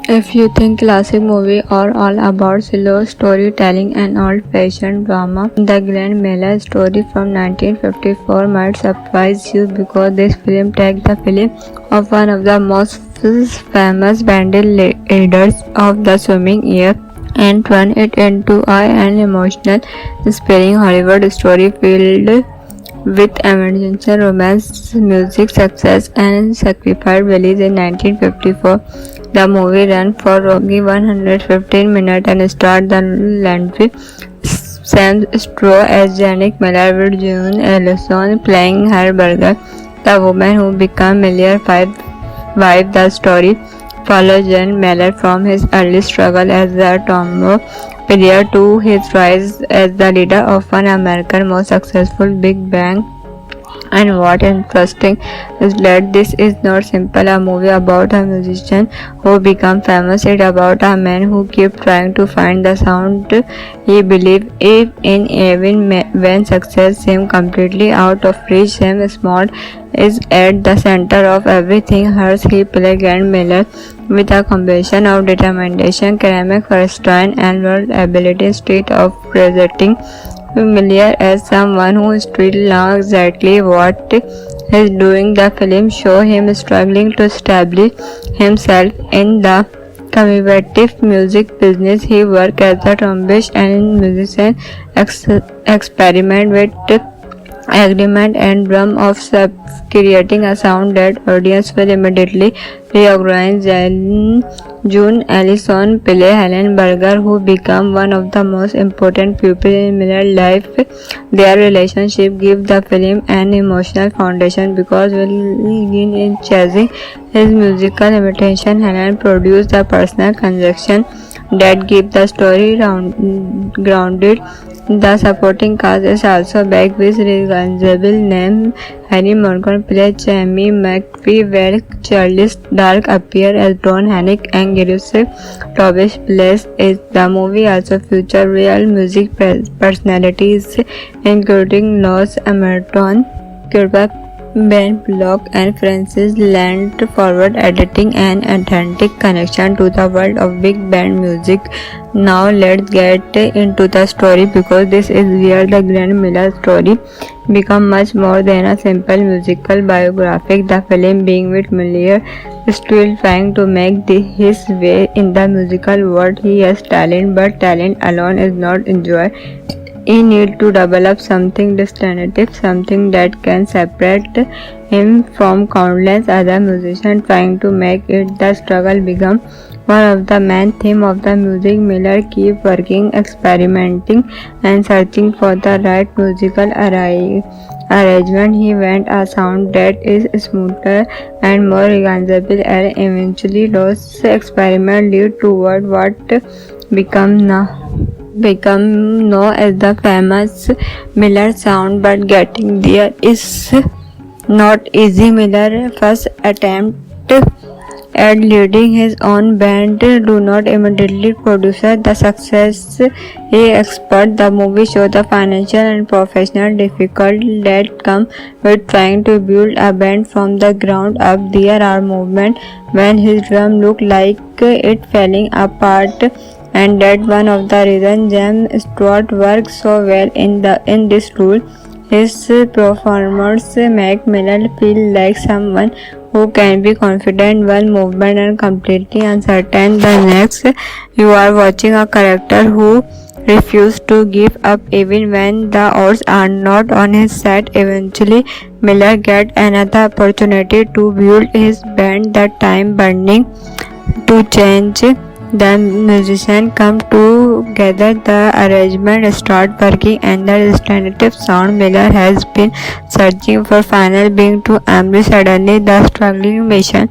If you think classic movies are all about slow storytelling and old-fashioned drama, the Grand Mela story from 1954 might surprise you because this film takes the film of one of the most famous bandit leaders of the swimming era and turn it into an emotional, inspiring Hollywood story filled with emergency romance, music, success, and sacrifice. Released in 1954, the movie ran for roughly 115 minutes and starred the legendary Sam Stroh as Janet Miller with June Ellison playing her burger, the woman who became Miller's wife. The story follows Jan Miller from his early struggle as a tomboy prior to his rise as the leader of one America's most successful big band. And what interesting is that this is not simply a movie about a musician who becomes famous. It's about a man who keeps trying to find the sound he believes in even when success seems completely out of reach. Sam Small is at the center of everything. Hers he plays Grand Miller with a combination of determination, ceramic restraint, and world ability instead of presenting familiar as someone who still knows exactly what he's doing. The film shows him struggling to establish himself in the competitive music business. He works as a trombonist and musician, experiment with agreement and drum of creating a sound that audience will immediately recognize. June Ellison plays Helen Berger, who became one of the most important people in Miller's life. Their relationship gives the film an emotional foundation because while Gin is chasing his musical imitation, Helen produced the personal connection that keep the story grounded. The supporting cast is also back with recognizable names. Harry Morgan plays Jamie McPhee, where Charles Dark appears as Don Hennick, and Giuseppe Tobias plays it. The movie also features real music personalities, including Los Emerton, Kirby Ben Block, and Francis Land forward editing an authentic connection to the world of big band music. Now let's get into the story because this is where the Grand Miller story becomes much more than a simple musical biographic. The film being with Miller still trying to make his way in the musical world. He has talent, but talent alone is not enjoy. He needs to develop something distinctive, something that can separate him from countless other musicians trying to make it. The struggle becomes one of the main themes of the music. Miller keeps working, experimenting, and searching for the right musical arrangement. He wants a sound that is smoother and more recognizable, and eventually those experiments lead toward what become known as the famous Miller sound. But getting there is not easy. Miller's first attempt at leading his own band do not immediately produce the success he expected. The movie shows the financial and professional difficulty that come with trying to build a band from the ground up. There are moments when his drum look like it falling apart, and that one of the reasons James Stewart works so well in this role. His performance make Miller feel like someone who can be confident one movement and completely uncertain the next. You are watching a character who refuses to give up even when the odds are not on his side. Eventually, Miller gets another opportunity to build his band. The time burning to change. The musicians come together, the arrangement start working, and the distinctive sound Miller has been searching for finally being to embrace. Suddenly, the struggling mission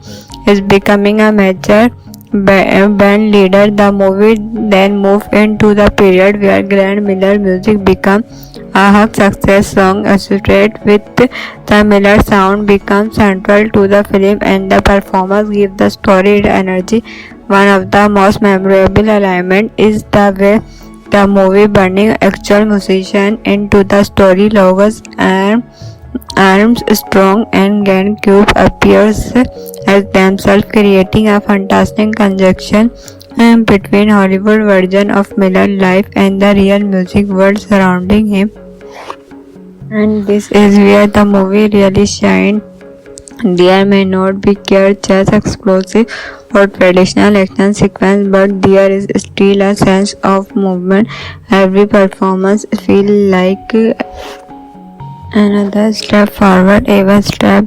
is becoming a major band leader. The movie then moves into the period where Grand Miller music becomes a hug success song associated with the Miller sound becomes central to the film, and the performance give the story its energy. One of the most memorable elements is the way the movie bringing actual musicians into the story. Logos and Armstrong and Glenn Cube appears as themselves, creating a fantastic conjunction between Hollywood version of Miller's life and the real music world surrounding him. And this is where the movie really shines. There may not be just explosive or traditional action sequence, but there is still a sense of movement. Every performance feels like another step forward, even step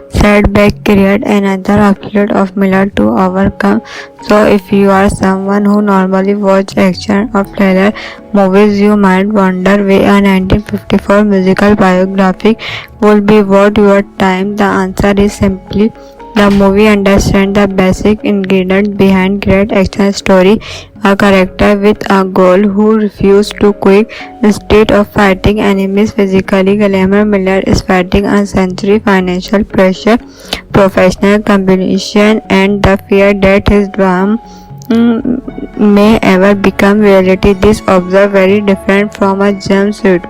setback create another obstacle of Miller to overcome. So if you are someone who normally watch action or thriller movies, you might wonder why a 1954 musical biography would be worth your time. The answer is simply the movie understands the basic ingredients behind great action story. A character with a goal who refuses to quit instead of fighting enemies physically. Glamour Miller is fighting a century financial pressure, professional competition, and the fear that his dream may ever become reality. This observe very different from a jumpsuit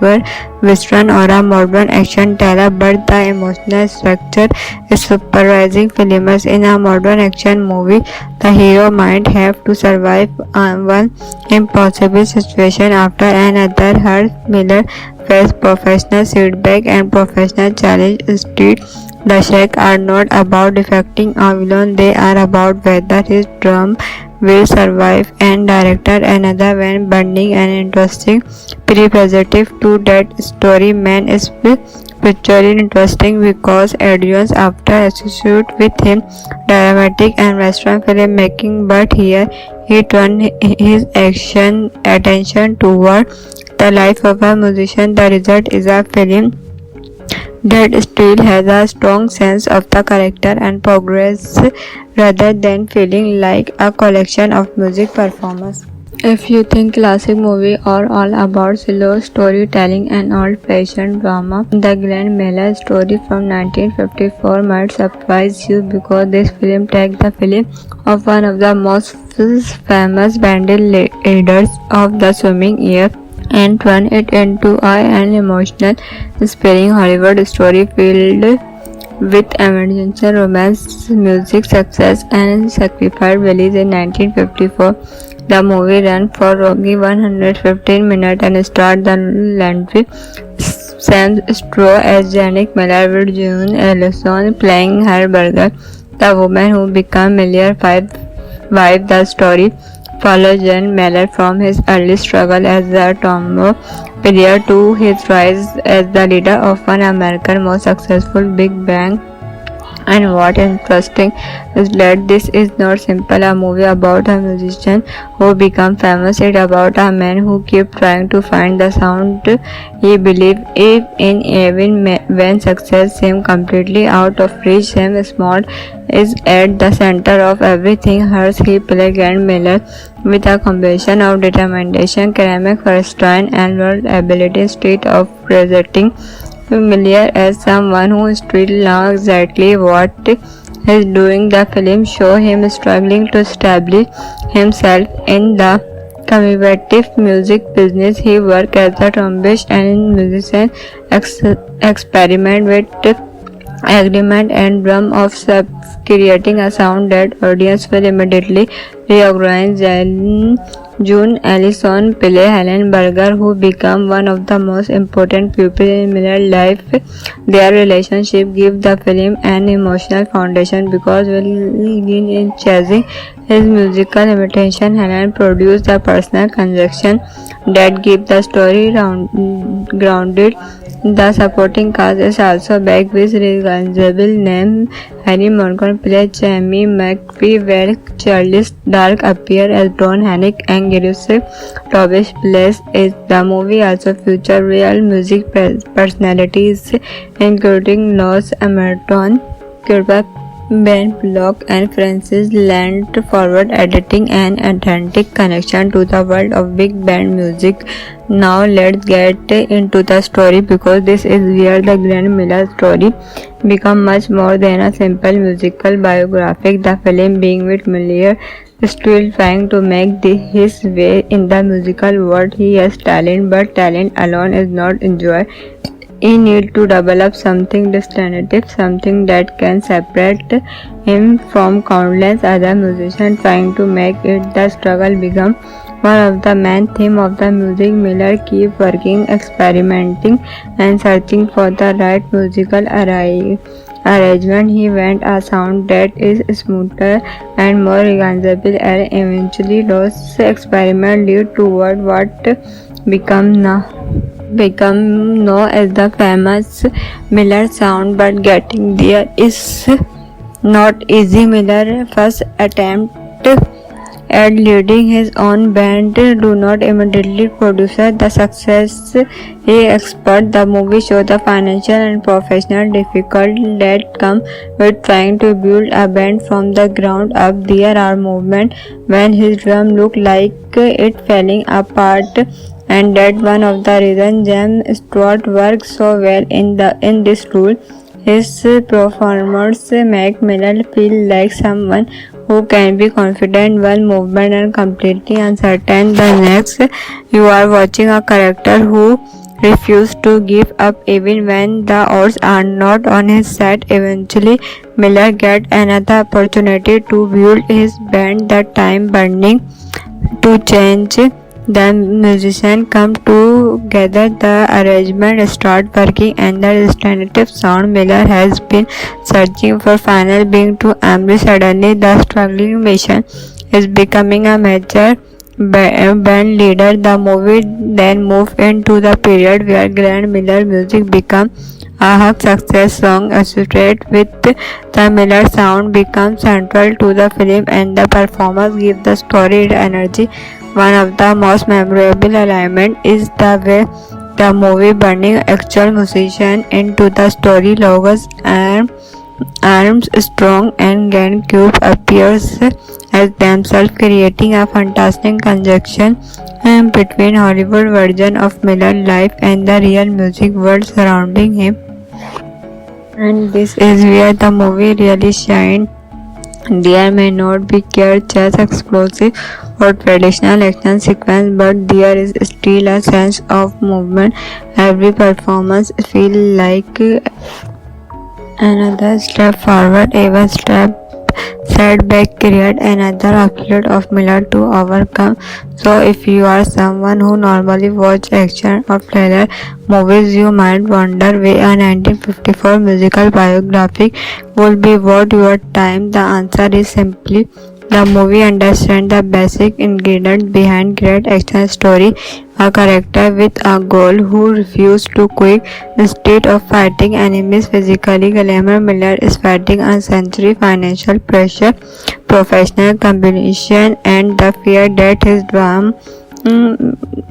western or a modern action thriller, but the emotional structure is surprising. Filmers in a modern action movie, the hero might have to survive one impossible situation after another. Her Miller faced professional setback and professional challenge. Instead, the stakes are not about defeating a villain; they are about whether his dream will survive. And director another when bending and interesting representative to that story. Man is picturing interesting because audience after associate with him dramatic and western filmmaking, but here he turned his attention toward the life of a musician. The result is a film that still has a strong sense of the character and progress rather than feeling like a collection of music performances. If you think classic movies are all about slow storytelling and old-fashioned drama, the Glenn Miller story from 1954 might surprise you because this film takes the film of one of the most famous bandit leaders of the swimming era and turn it into an emotional, inspiring Hollywood story filled with emergency romance, music, success, and sacrifice. Released in 1954, the movie ran for roughly 115 minutes and starred the legendary Sam Stroh as Janet Miller, with June Ellison playing her brother, the woman who became Miller's wife. The story follows John Miller from his early struggle as a tomboy prior to his rise as the leader of one of America's most successful big band. And what interesting is that this is not simply a movie about a musician who become famous. It's about a man who keeps trying to find the sound he believes in even when success seems completely out of reach. Sam Small is at the center of everything. Hers he plays Glenn Miller with a combination of determination, ceramic restraint, and world ability instead of presenting familiar as someone who still knows exactly what he's doing. The film shows him struggling to establish himself in the competitive music business. He works as a trombonist and musician, experiment with agreement and drum of creating a sound that audience will immediately recognize. June Ellison plays Helen Berger, who became one of the most important people in Miller's life. Their relationship gives the film an emotional foundation because while in chasing his musical imitation, Helen produced a personal connection that gives the story grounded. The supporting cast is also back with recognizable names. Harry Morgan plays Jamie McPhee, while Charles Dark appears as Don Hennick, and Giuseppe Tobias plays it. The movie also features real music personalities, including Los Emerton, Kirby, Ben Block, and Francis Land, forward editing an authentic connection to the world of big band music. Now let's get into the story, because this is where the Glenn Miller story becomes much more than a simple musical biography. The film being with Miller still trying to make his way in the musical world. He has talent, but talent alone is not enjoy He needs to develop something distinctive, something that can separate him from countless other musicians trying to make it. The struggle becomes one of the main themes of the music. Miller keeps working, experimenting, and searching for the right musical arrangement. He wants a sound that is smoother and more recognizable, and eventually those experiments lead toward what become known as the famous Miller sound. But getting there is not easy. Miller's first attempt at leading his own band do not immediately produce the success he expected. The movie shows the financial and professional difficulties that come with trying to build a band from the ground up. There are moments when his drum looked like it falling apart, and that one of the reasons James Stewart works so well in this role. His performance make Miller feel like someone who can be confident one movement and completely uncertain the next. You are watching a character who refuses to give up even when the odds are not on his side. Eventually, Miller gets another opportunity to build his band, the time burning to change. The musicians come together, the arrangement start working, and the distinctive sound Miller has been searching for finally being to emerge. Suddenly, the struggling mission is becoming a major band leader. The movie then moves into the period where Glenn Miller music becomes a huge success. Song associated with the Miller sound becomes central to the film, and the performance give the story energy. One of the most memorable elements is the way the movie burning actual musicians into the story. Logos and Armstrong and Glenn Cube appears as themselves, creating a fantastic conjunction between Hollywood version of Miller's life and the real music world surrounding him. And this is where the movie really shines. There may not be just explosive or traditional action sequence, but there is still a sense of movement. Every performance feels like another step forward. Every setback create another obstacle of Miller to overcome. So if you are someone who normally watch action or thriller movies, you might wonder why a 1954 musical biography would be worth your time. The answer is simply the movie understands the basic ingredients behind great action story. A character with a goal who refuses to quit instead of fighting enemies physically. Glamour Miller is fighting a century financial pressure, professional competition, and the fear that his dream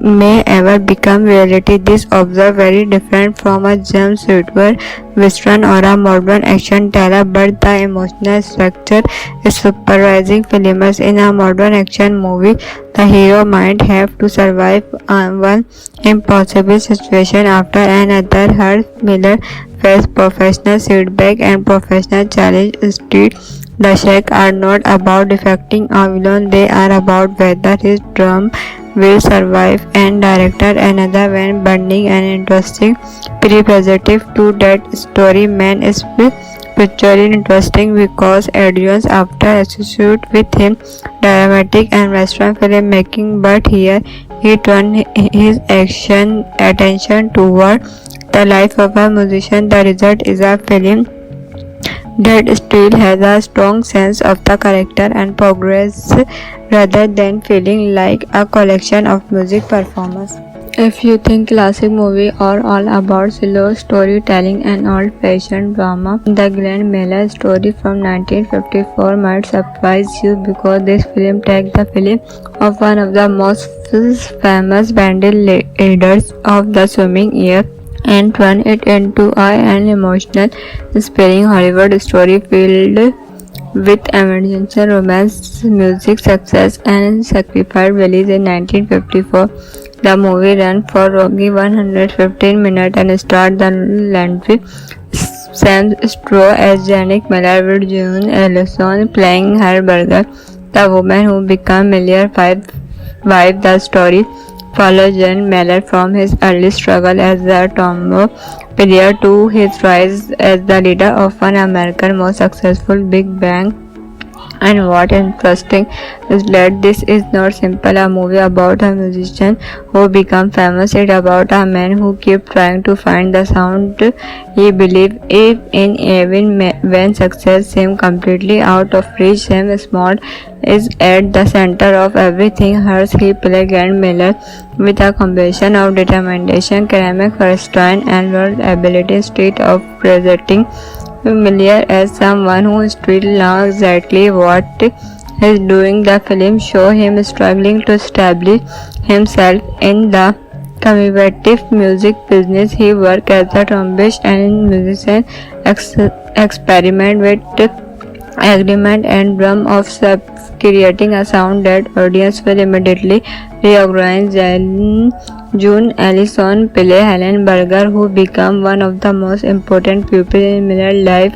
may ever become reality. This observe very different from a James Stewart western or a modern action thriller, but the emotional structure is surprising. Filmers in a modern action movie, the hero might have to survive one impossible situation after another. Her Miller faced professional setback and professional challenge. Instead, the stakes are not about defeating a villain; they are about whether his dream will survive. And director another when burning and interesting representative to that story. Man is pictured interesting because audience after associate with him dramatic and Western filmmaking, but here he turned his attention toward the life of a musician. The result is a film that still has a strong sense of the character and progress rather than feeling like a collection of music performances. If you think classic movies are all about slow storytelling and old-fashioned drama, the Glenn Miller story from 1954 might surprise you because this film takes the film of one of the most famous band leaders of the swimming era and turn it into an emotional, inspiring Hollywood story filled with emergency romance, music, success, and sacrifice. Released in 1954, the movie ran for roughly 115 minutes and starred the legendary Sam Stewart as Janet Miller, with June Ellison playing her brother, the woman who became Miller's wife. The story follows Glenn Miller from his early struggle as a tomboy player to his rise as the leader of one of America's most successful big band. And what interesting is that this is not simply a movie about a musician who become famous. It's about a man who kept trying to find the sound he believed in even when success seemed completely out of reach. Sam Small is at the center of everything. Hers he played Grant Miller with a combination of determination, ceramic restraint, and world ability instead of presenting familiar as someone who still knows exactly what he's doing. The film shows him struggling to establish himself in the combative music business. He worked as a trombonist and musician, experiment with agreement and drum of creating a sound that audience will immediately recognize. June Allison plays Helen Berger, who became one of the most important people in Miller's life.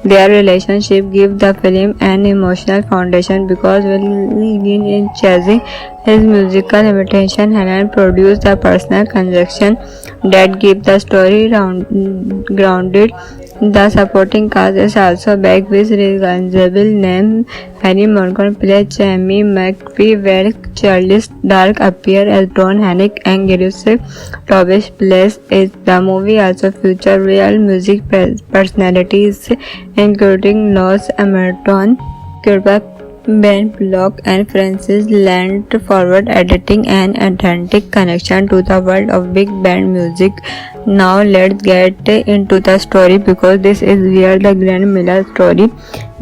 Their relationship gives the film an emotional foundation because while in chasing his musical imitation, Helen produced a personal connection that keeps the story grounded. The supporting cast is also back with recognizable names. Harry Morgan plays Jamie McPhee, where Charles Dark appears as Don Hennick, and Giuseppe Tobias plays it. The movie also features real music personalities, including Los Emerton, Ben Block, and Francis Land. Forward editing and authentic connection to the world of big band music. Now let's get into the story, because this is where the Grant Miller story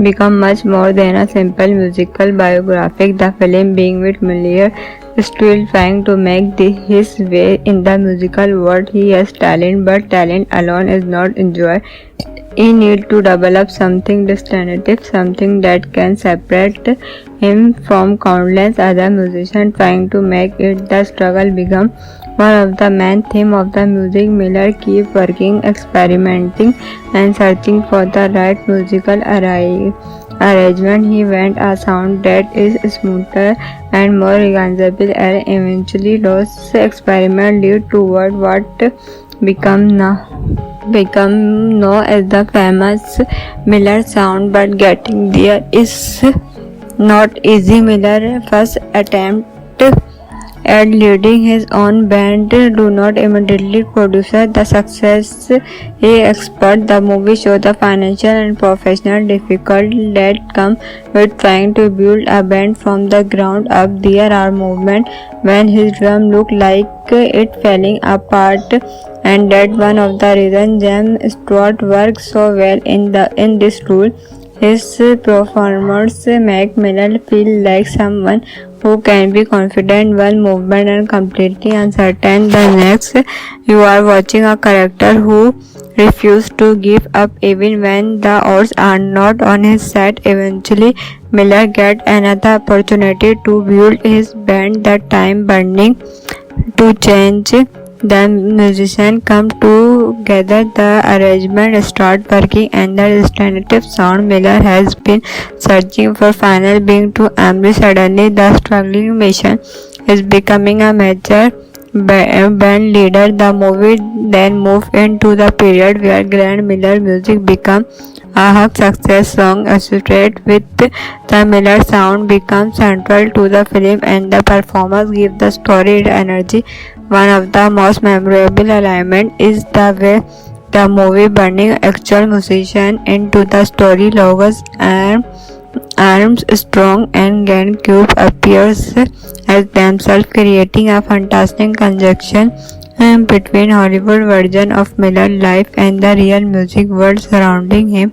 becomes much more than a simple musical biographic. The film being with Miller still trying to make his way in the musical world. He has talent, but talent alone is not enjoy. He needs to develop something distinctive, something that can separate him from countless other musicians trying to make it. The struggle becomes one of the main themes of the music. Miller keeps working, experimenting, and searching for the right musical arrangement. He wants a sound that is smoother and more recognizable, and eventually those experiments lead toward what become known as the famous Miller sound. But getting there is not easy. Miller's first attempt at leading his own band do not immediately produce the success he expected. The movie shows the financial and professional difficulties that come with trying to build a band from the ground up. There are moments when his drum looked like it falling apart, and that one of the reasons James Stewart works so well in this role. His performance make Miller feel like someone who can be confident one movement and completely uncertain the next. You are watching a character who refuses to give up even when the odds are not on his side. Eventually, Miller gets another opportunity to build his band, the time burning to change. The musicians come together, the arrangement start working, and the distinctive sound Miller has been searching for finally being to emerge. Suddenly, the struggling musician is becoming a major band leader. The movie then moves into the period where Grant Miller music becomes a huge success. Song associated with the Miller sound becomes central to the film, and the performance gives the story its energy. One of the most memorable elements is the way the movie burning actual musicians into the story. Logos and Armstrong and GameCube appears as themselves, creating a fantastic conjunction between Hollywood version of Miller's life and the real music world surrounding him.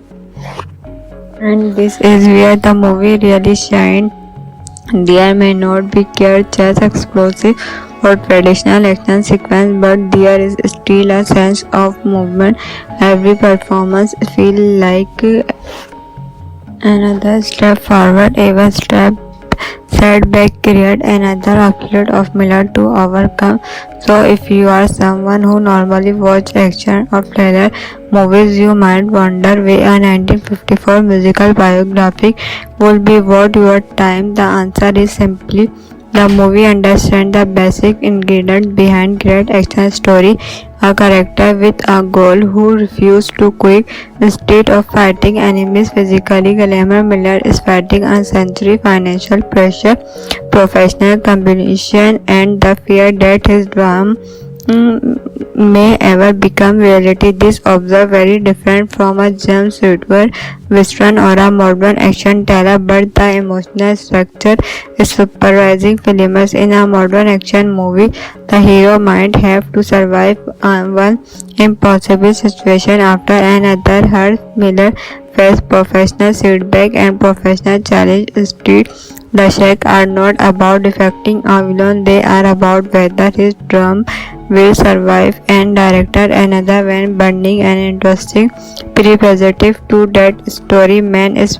And this is where the movie really shines. There may not be just explosive or traditional action sequence, but there is still a sense of movement. Every performance feels like another step forward. Every setback create another obstacle of Miller to overcome. So if you are someone who normally watch action or thriller movies, you might wonder why a 1954 musical biographic would be worth your time. The answer is simply The movie understands the basic ingredients behind great action story. A character with a goal who refuses to quit instead of fighting enemies physically. Glamour Miller is fighting a century financial pressure, professional competition, and the fear that his dream may ever become reality. This observe very different from a jumpsuit western or a modern action thriller, but the emotional structure is surprising. Filmers in a modern action movie, the hero might have to survive one impossible situation after another. Her Miller faced professional setback and professional challenge. Instead, the stakes are not about defecting a villain; they are about whether his dream will survive. And director another when burning and interesting prerequisite to that story. Man is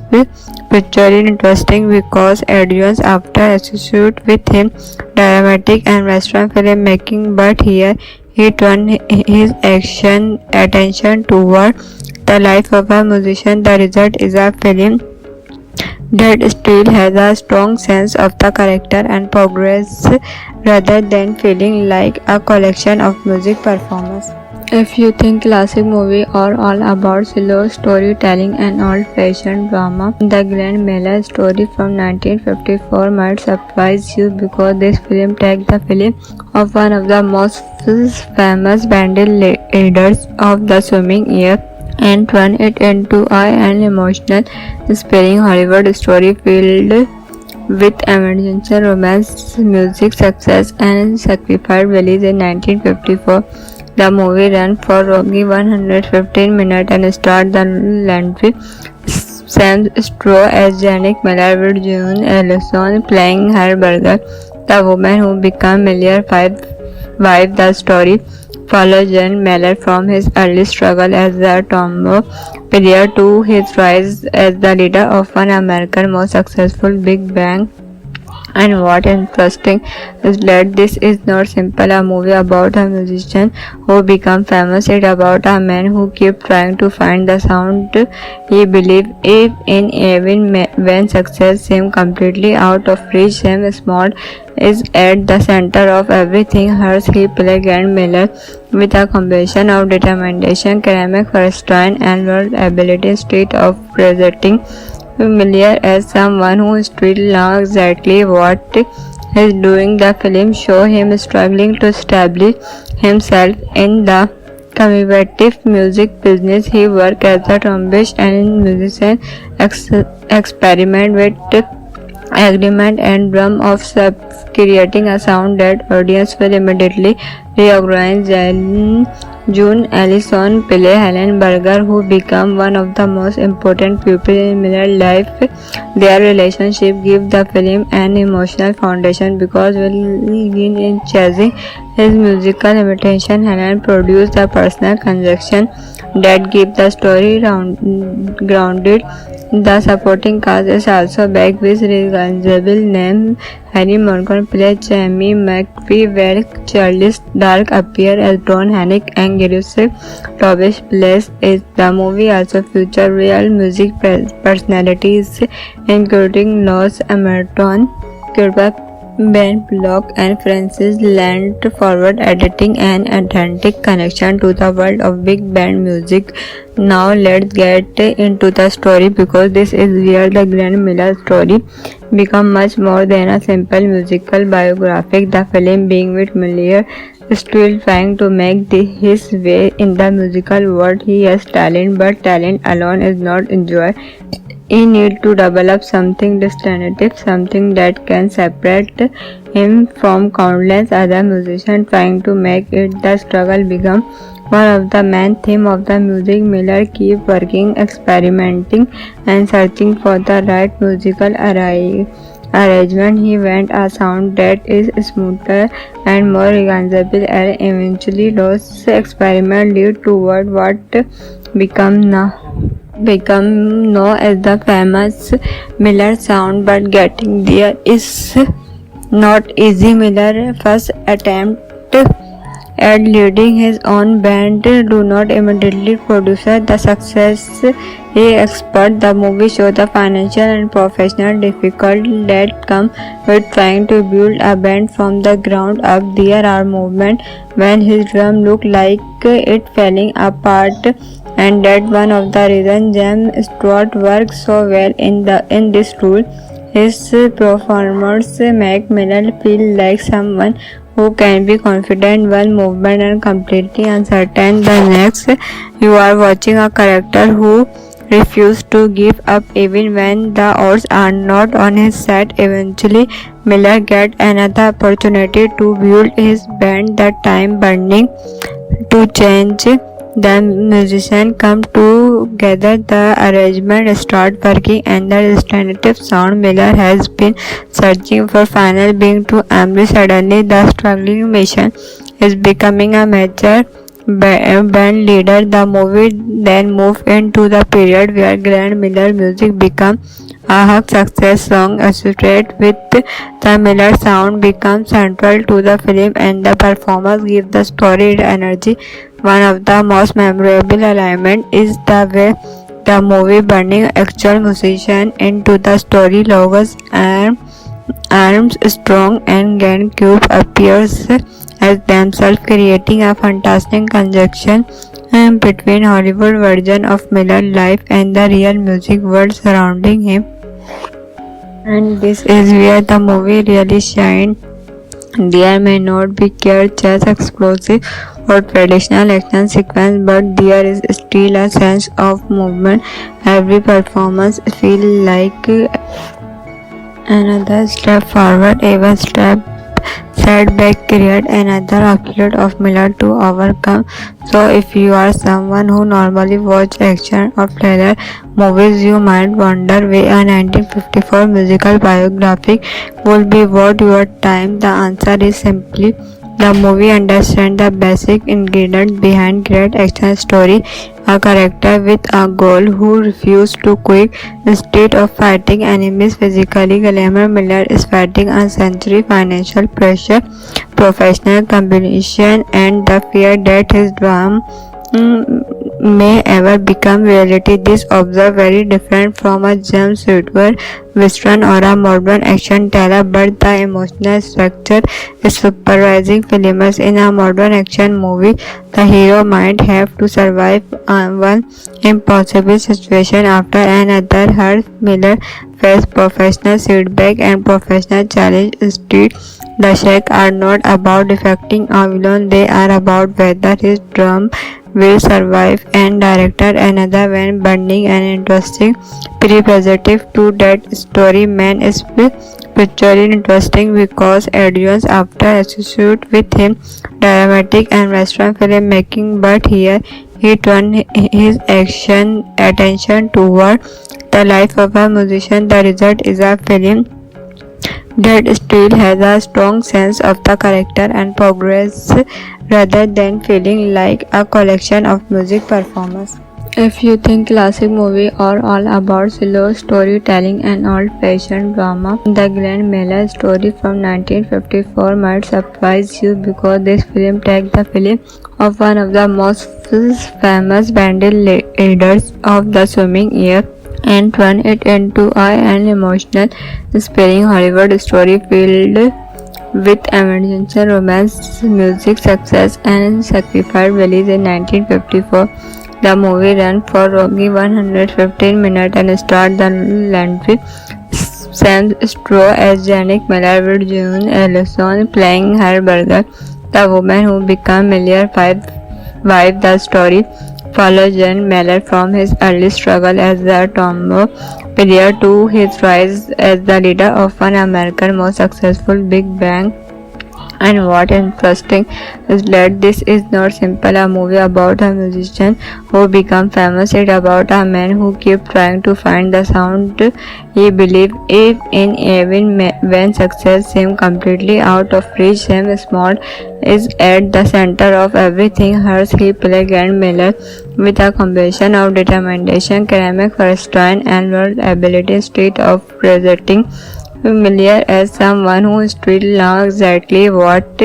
pictured interesting because audience after associate with him dramatic and western filmmaking, but here he turned his attention toward the life of a musician. The result is a film that still has a strong sense of the character and progress rather than feeling like a collection of music performances. If you think classic movies are all about slow storytelling and old-fashioned drama, the Grand Mela story from 1954 might surprise you because this film takes the film of one of the most famous bandit leaders of the swimming era and turn it into an emotional, inspiring Hollywood story filled with adventure, romance, music, success, and sacrifice. Released in 1954, the movie ran for roughly 115 minutes and starred the legendary Sam Stroh as Janet Miller with June Ellison playing her burger, the woman who became Miller's wife. The story follows John Miller from his early struggle as a tomboy prior to his rise as the leader of one America's most successful big band. And what interesting is that this is not simply a movie about a musician who become famous. It's about a man who keeps trying to find the sound he believes in even when success seems completely out of reach. Sam Small is at the center of everything. Hers he plays Grand Miller with a combination of determination, ceramic restraint, and world ability instead of presenting familiar as someone who still knows exactly what he's doing. The film shows him struggling to establish himself in the competitive music business. He works as a trombonist and musician, experiment with agreement and drum of creating a sound that audience will immediately recognize. June Ellison plays Helen Berger, who became one of the most important people in Miller's life. Their relationship gives the film an emotional foundation because while in chasing his musical imitation, Helen produced a personal connection that gives the story grounded. The supporting cast is also back with recognizable names. Harry Morgan plays Jamie McPhee, where Charles Dark appears as Don Hennick, and Giuseppe Tobias plays it. The movie also features real music personalities, including Los Emerton, Ben Block, and Francis Land forward editing an authentic connection to the world of big band music. Now let's get into the story because this is where the Grand Miller story becomes much more than a simple musical biographic. The film being with Miller still trying to make his way in the musical world. He has talent, but talent alone is not enjoy. He needs to develop something distinctive, something that can separate him from countless other musicians trying to make it. The struggle becomes one of the main themes of the music. Miller keeps working, experimenting, and searching for the right musical arrangement. He wants a sound that is smoother and more recognizable, and eventually those experiments lead toward what become known as the famous Miller sound. But getting there is not easy. Miller's first attempt and leading his own band do not immediately produce the success he expects. The movie shows the financial and professional difficulties that come with trying to build a band from the ground up. There are moments when his drum look like it falling apart, and that one of the reasons James Stewart works so well in this role. His performance make Miller feel like someone who can be confident one movement and completely uncertain the next. You are watching a character who refuses to give up even when the odds are not on his side. Eventually, Miller gets another opportunity to build his band, the time burning to change. The musicians come together, the arrangement start working, and the distinctive sound Miller has been searching for finally being to embrace. Suddenly, the struggling mission is becoming a major band leader. The movie then moves into the period where Glenn Miller music becomes a huge success. Song associated with the Miller sound becomes central to the film, and the performers give the story energy. One of the most memorable elements is the way the movie burning actual musician into the story. Logos and Armstrong and Glenn Cube appears as themselves, creating a fantastic conjunction between Hollywood version of Miller's life and the real music world surrounding him. And this is where the movie really shines. There may not be just explosive or traditional action sequence, but there is still a sense of movement. Every performance feels like another step forward. Even setback create another obstacle of Miller to overcome. So if you are someone who normally watch action or thriller movies, you might wonder why a 1954 musical biography would be worth your time. The answer is simply the movie understands the basic ingredients behind great action story. A character with a goal who refuses to quit instead of fighting enemies physically. Glenn Miller is fighting a century, financial pressure, professional competition, and the fear that his dream may ever become reality. This observe very different from a James Stewart western or a modern action thriller, but the emotional structure is surprising. Filmers in a modern action movie, the hero might have to survive one impossible situation after another. Her Miller faced professional setback and professional challenge. Instead, the stakes are not about defecting a villain; they are about whether his drum will survive. And director another when burning and interesting representative to that story. Man is pictured interesting because audience after associate with him dramatic and Western filmmaking, but here he turned his attention toward the life of a musician. The result is a film that still has a strong sense of the character and progress rather than feeling like a collection of music performances. If you think classic movies are all about slow storytelling and old-fashioned drama, the Glenn Miller story from 1954 might surprise you because this film takes the film of one of the most famous band leaders of the swimming era and turn it into an emotional, inspiring Hollywood story filled with emergency romance, music, success, and sacrifice. Released in 1954, the movie ran for roughly 115 minutes and starred the legendary Sam Stewart as Janet Miller with June Ellison playing her brother, the woman who became Miller's wife. The story follows Glenn Miller from his early struggle as a tomboy prior to his rise as the leader of one of America's most successful big band. And what interesting is that this is not simply a movie about a musician who become famous. It's about a man who keeps trying to find the sound he believes in even when success seems completely out of reach. Sam Small is at the center of everything. Hers he plays Glenn Miller with a combination of determination, ceramic restraint, and world ability instead of presenting Miller as someone who still knows exactly what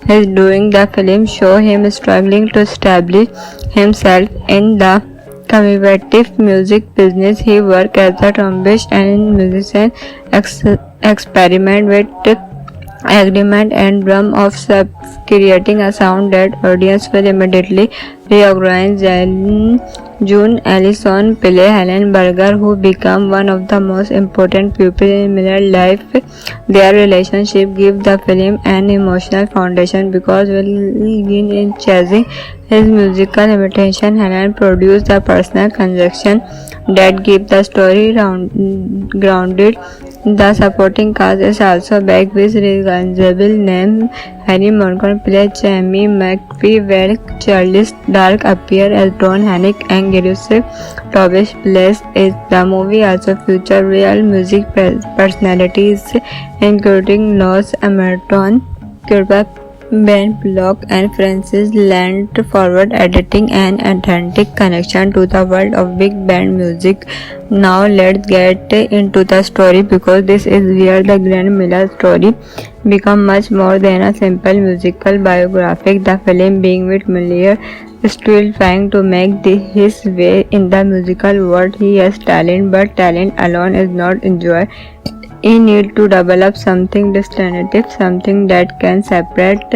is doing. The film show him struggling to establish himself in the combative music business. He worked as a trombonist and musician, experiment with agreement and drum of sub, creating a sound that audience will immediately recognize. June Allison play Helen Berger, who became one of the most important people in Miller's life. Their relationship gives the film an emotional foundation because while in chasing his musical imitation, Helen produced the personal connection that keep the story grounded. The supporting cast is also back with recognizable names. Harry Morgan plays Jamie McPhee, while Charles Dark appears as Don Hennick, and Giuseppe Tobias plays is the movie also features real music personalities including Los Emerton, Kirby, Ben Block, and Francis lent forward editing and authentic connection to the world of big band music. Now let's get into the story, because this is where the Glenn Miller story becomes much more than a simple musical biographic. The film being with Miller still trying to make his way in the musical world. He has talent, but talent alone is not enjoy. He needs to develop something distinctive, something that can separate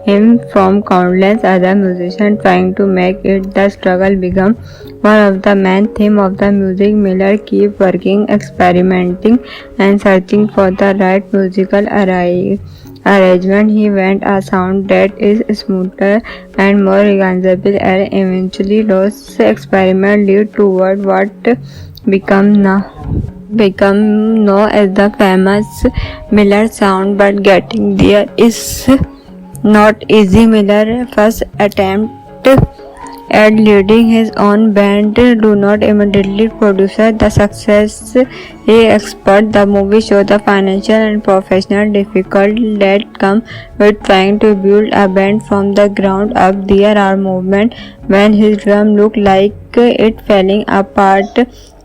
him from countless other musicians trying to make it. The struggle becomes one of the main themes of the music. Miller keeps working, experimenting, and searching for the right musical arrangement. He wants a sound that is smoother and more recognizable, and eventually those experiments lead toward what become known as the famous Miller sound. But getting there is not easy. Miller's first attempt at leading his own band do not immediately produce the success he expected. The movie shows the financial and professional difficulty that come with trying to build a band from the ground up. There are moments when his drum look like it falling apart,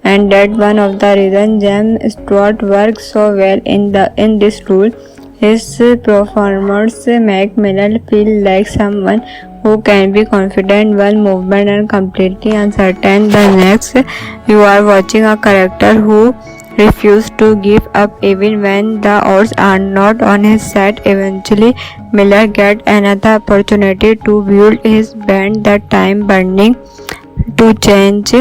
and that one of the reasons James Stewart works so well in this role. His performers make Miller feel like someone who can be confident one movement and completely uncertain the next. You are watching a character who refuses to give up even when the odds are not on his side. Eventually, Miller gets another opportunity to build his band, the time burning to change.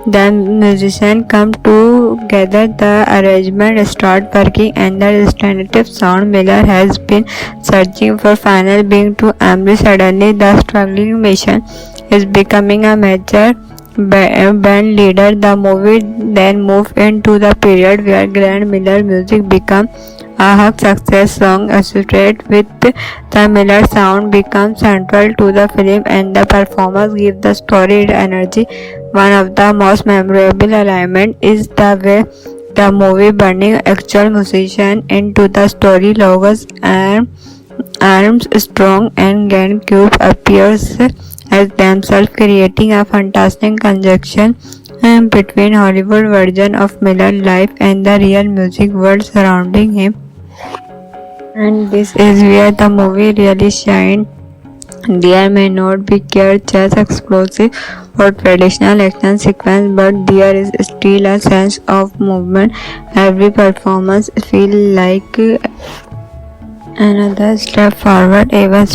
The musicians come together, the arrangement start working, and the distinctive sound Miller has been searching for finally being to emerge. Suddenly, the struggling mission is becoming a major band leader. The movie then moves into the period where Glenn Miller music becomes a huge success. Song associated with the Miller sound becomes central to the film, and the performance give the story its energy. One of the most memorable elements is the way the movie burning actual musician into the story. Logos and Armstrong and Glenn Cube appears as themselves, creating a fantastic conjunction between Hollywood version of Miller's life and the real music world surrounding him. And this is where the movie really shines. There may not be just explosive or traditional action sequence, but there is still a sense of movement. Every performance feels like another step forward. Every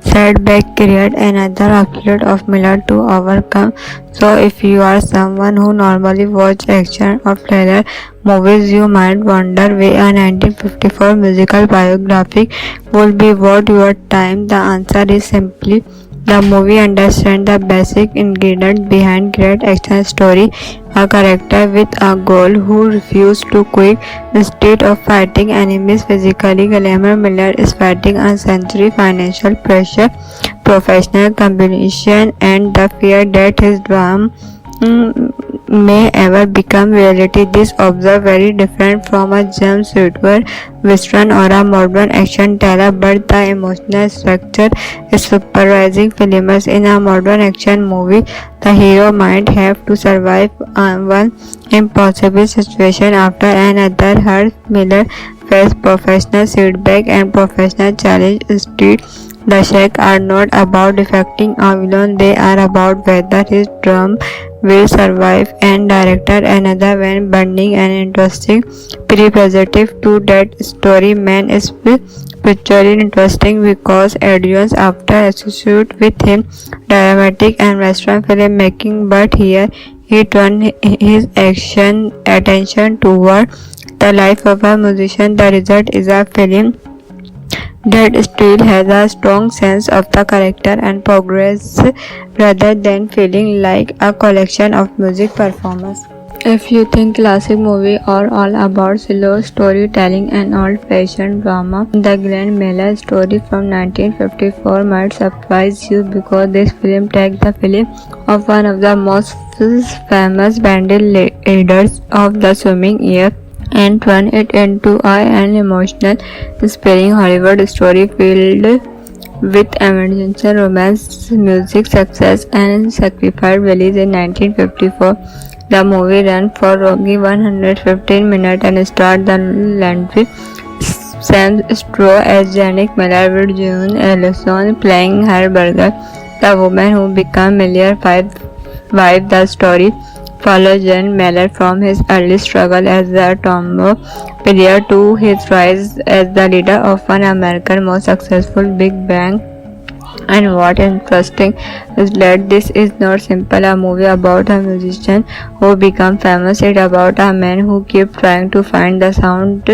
setback create another obstacle of Miller to overcome. So if you are someone who normally watch action or thriller movies, you might wonder why a 1954 musical biographic would be worth your time. The answer is simply the movie understands the basic ingredients behind great action story. A character with a goal who refuses to quit instead of fighting enemies physically. Glenn Miller is fighting a century financial pressure, professional competition, and the fear that his dream may ever become reality. This observe very different from a James Stewart Western or a modern action thriller, but the emotional structure is surprising. Filmers in a modern action movie, the hero might have to survive one impossible situation after another. Her Miller face professional setback and professional challenge. Instead, the Shake are not about defecting a villain, they are about whether his drum will survive, and director another when burning and interesting prerequisite to that story. Man is picturing interesting because audience after associate with him dramatic and western filmmaking, but here he turned his attention toward the life of a musician. The result is a film that still has a strong sense of the character and progress rather than feeling like a collection of music performances. If you think classic movies are all about slow storytelling and old-fashioned drama, the Glenn Miller story from 1954 might surprise you because this film takes the film of one of the most famous bandit leaders of the swimming era and turn it into an emotional, inspiring Hollywood story filled with emergency romance, music, success, and sacrifice. Released in 1954, the movie ran for roughly 115 minutes and starred the legendary Sam Stroh as Janet Miller with June Ellison playing her burger, the woman who became Miller's wife. The story follows Jen Miller from his early struggle as a tomboy prior to his rise as the leader of one of America's most successful big band. And what interesting is that this is not simply a movie about a musician who become famous. It's about a man who keeps trying to find the sound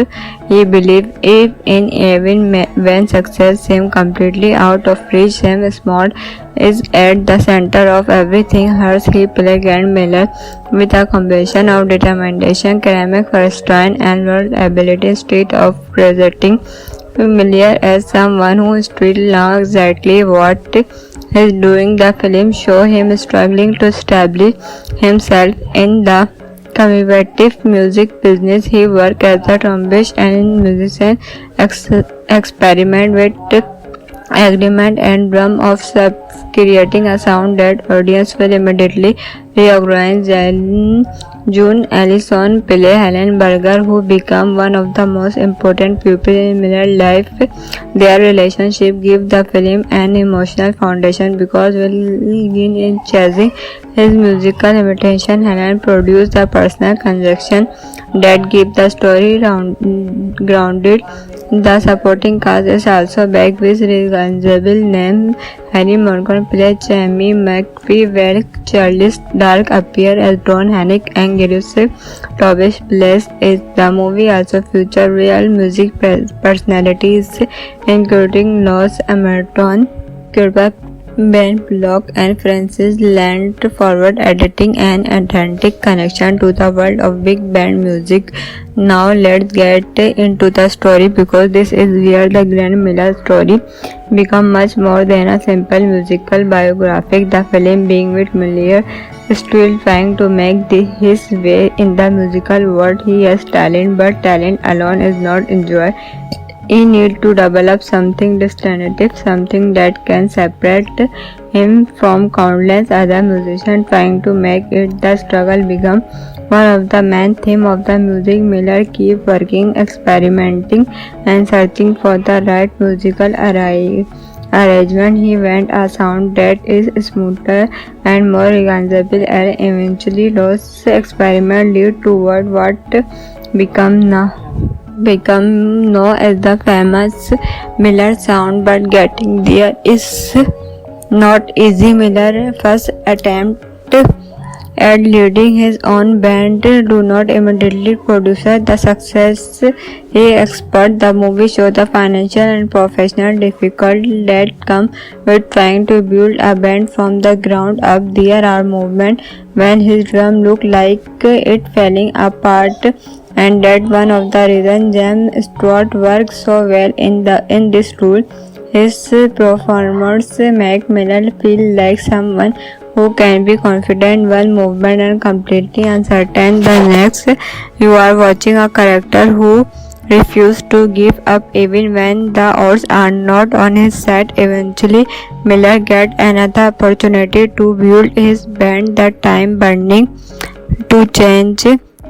he believes in even when success seems completely out of reach. Sam Small is at the center of everything. Hers he plays Glenn Miller with a combination of determination, ceramic restraint, and world ability instead of presenting familiar as someone who still knows exactly what he's doing. The film shows him struggling to establish himself in the competitive music business. He works as a trombonist and musician, experiment with agreement and drum of creating a sound that audience will immediately recognize. June Ellison plays Helen Berger, who became one of the most important people in Miller's life. Their relationship gives the film an emotional foundation because while in chasing his musical imitation, Helen produced a personal connection that gives the story grounded. The supporting cast is also back with recognizable names. Harry Morgan plays Jamie McPhee, while Charles Dark appears as Don Hennick, and Giuseppe Tobias plays as the movie also features real music personalities including Los Emerton, Kirby Ben Block, and Francis lent forward editing and authentic connection to the world of big band music. Now let's get into the story because this is where the Glenn Miller story becomes much more than a simple musical biographic. The film being with Miller still trying to make his way in the musical world. He has talent, but talent alone is not enjoy. He needs to develop something distinctive, something that can separate him from countless other musicians trying to make it. The struggle becomes one of the main themes of the music. Miller keeps working, experimenting, and searching for the right musical arrangement. He wants a sound that is smoother and more recognizable, and eventually those experiments lead toward what become known as the famous Miller sound. But getting there is not easy. Miller's first attempt at leading his own band do not immediately produce the success he expected. The movie shows the financial and professional difficulty that come with trying to build a band from the ground up. There are moments when his drum looked like it falling apart, and that one of the reasons James Stewart works so well in this role. His performance make Miller feel like someone who can be confident while movement and completely uncertain. The next, you are watching a character who refuses to give up even when the odds are not on his side. Eventually, Miller gets another opportunity to build his band, the time burning to change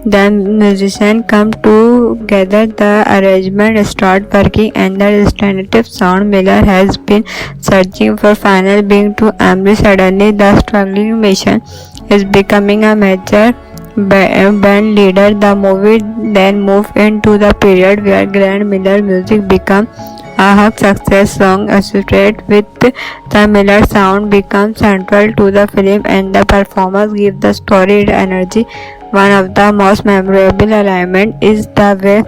The musicians come together, the arrangement start working, and the restorative sound. Miller has been searching for final being to Emery. Suddenly, the struggling mission is becoming a major band leader. The movie then moves into the period where Grand Miller music becomes a hug success song associated with the Miller sound becomes central to the film, and the performance give the story energy. One of the most memorable elements is the way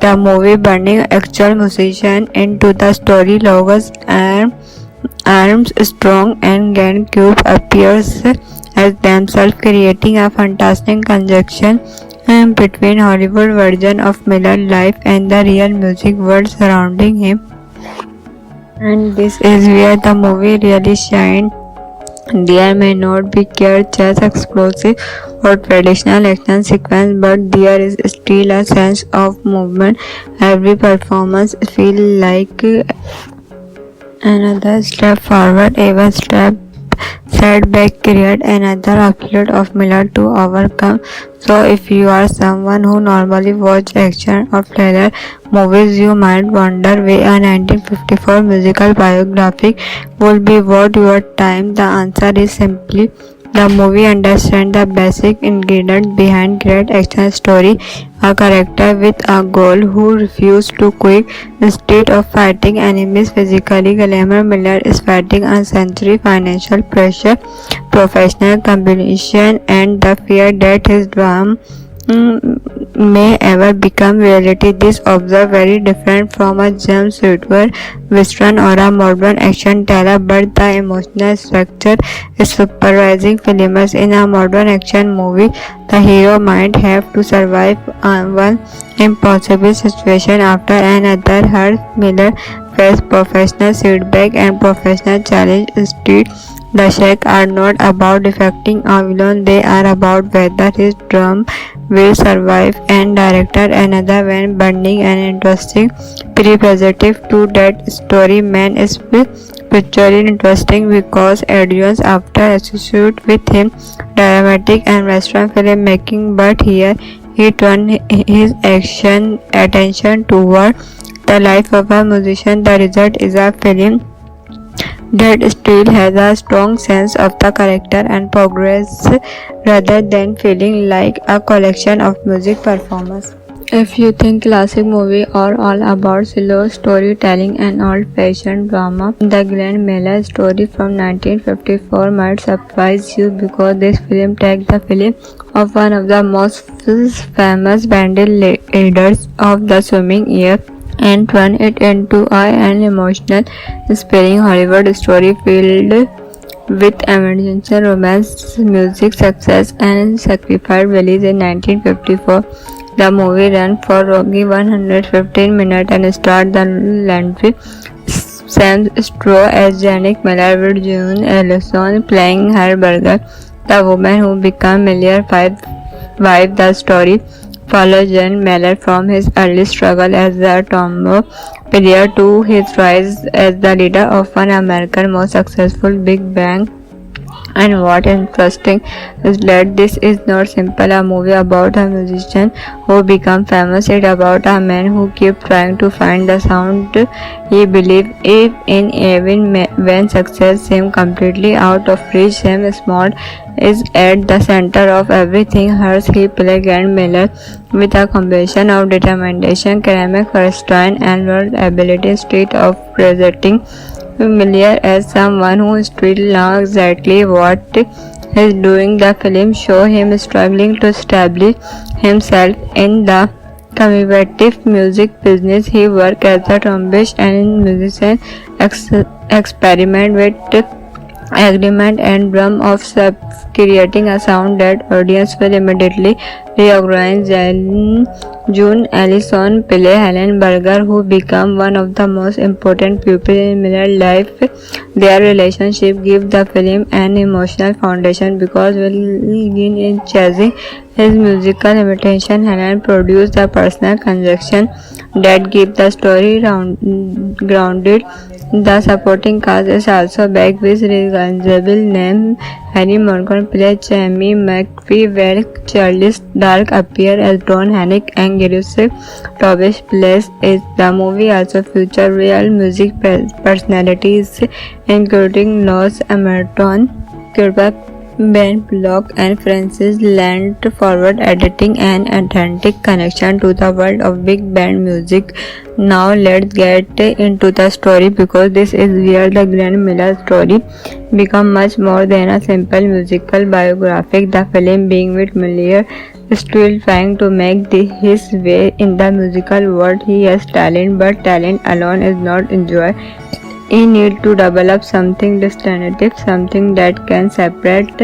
the movie burning actual musician into the story. Logos and Armstrong and Glenn Cube appears as themselves, creating a fantastic conjunction between Hollywood version of Miller's life and the real music world surrounding him. And this is where the movie really shines. There may not be just explosive or traditional action sequence, but there is still a sense of movement. Every performance feels like another step forward, even setback create another obstacle of Miller to overcome. So if you are someone who normally watch action or thriller movies, you might wonder why a 1954 musical biography would be worth your time. The answer is simply the movie understands the basic ingredients behind great action story. A character with a goal who refuses to quit instead of fighting enemies physically. Glamour Miller is fighting a century financial pressure, professional competition, and the fear that his dream may ever become reality. This observe very different from a James Stewart western or a modern action thriller, but the emotional structure is surprising. Filmers in a modern action movie, the hero might have to survive one impossible situation after another. Her Miller faced professional setback and professional challenge. Instead, the stakes are not about defeating a villain, they are about whether his dream will survive. And director another when burning and interesting representative to that story. Man is pictually interesting because audience after associate with him dramatic and Western filmmaking, but here he turned his attention toward the life of a musician. The result is a film that still has a strong sense of the character and progress rather than feeling like a collection of music performances. If you think classic movies are all about slow storytelling and old-fashioned drama, the Glenn Miller story from 1954 might surprise you because this film takes the film of one of the most famous band leaders of the swimming era and turn it into an emotional, inspiring Hollywood story filled with emergency romance, music, success, and sacrifice. Released in 1954, the movie ran for roughly 115 minutes and starred the legendary Sam Stroh as Janet Miller, with June Ellison playing her burger, the woman who became Miller's wife. The story follows Jan Miller from his early struggle as a tomboy prior to his rise as the leader of one of America's most successful big band. And what interesting is that this is not simply a movie about a musician who become famous. It's about a man who keeps trying to find the sound he believes in even when success seems completely out of reach. Sam Small is at the center of everything. Hers he plays Grand Miller with a combination of determination, charisma, restraint, and world ability instead of presenting Miller as someone who still knows exactly what he's doing. The film shows him struggling to establish himself in the combative music business. He works as a trombonist and musician, experiment with agreement and drum of creating a sound that audience will immediately recognize. June Ellison plays Helen Burger, who became one of the most important people in Miller's life. Their relationship gives the film an emotional foundation because while Ginn is chasing his musical imitation, Helen produced the personal connection that keep the story grounded. The supporting cast is also back with recognizable names. Harry Morgan plays Jamie McPhee, where Charles Dark appears as Don Hennick, and Gareth Tobias plays it. The movie also features real music personalities, including Los Emerson, Kirby, Ben Block, and Francis lent forward editing and authentic connection to the world of big band music. Now let's get into the story, because this is where the Glenn Miller story becomes much more than a simple musical biographic. The film being with Miller still trying to make his way in the musical world. He has talent, but talent alone is not enjoy. He needs to develop something distinctive, something that can separate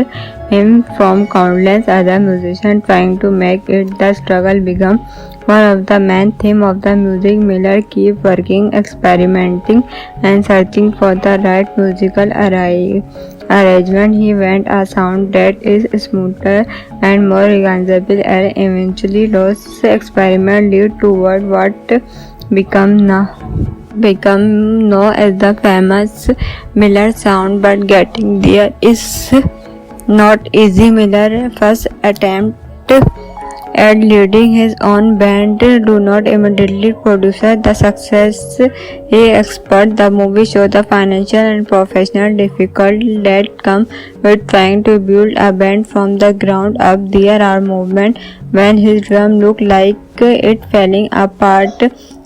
him from countless other musicians trying to make it. The struggle becomes one of the main themes of the music. Miller keeps working, experimenting, and searching for the right musical arrangement. He wants a sound that is smoother and more recognizable, and eventually those experiments lead toward what become known as the famous Miller sound. But getting there is not easy. Miller's first attempt at leading his own band do not immediately produce the success he expected. The movie shows the financial and professional difficulty that come with trying to build a band from the ground up. There are moments when his drum look like it falling apart,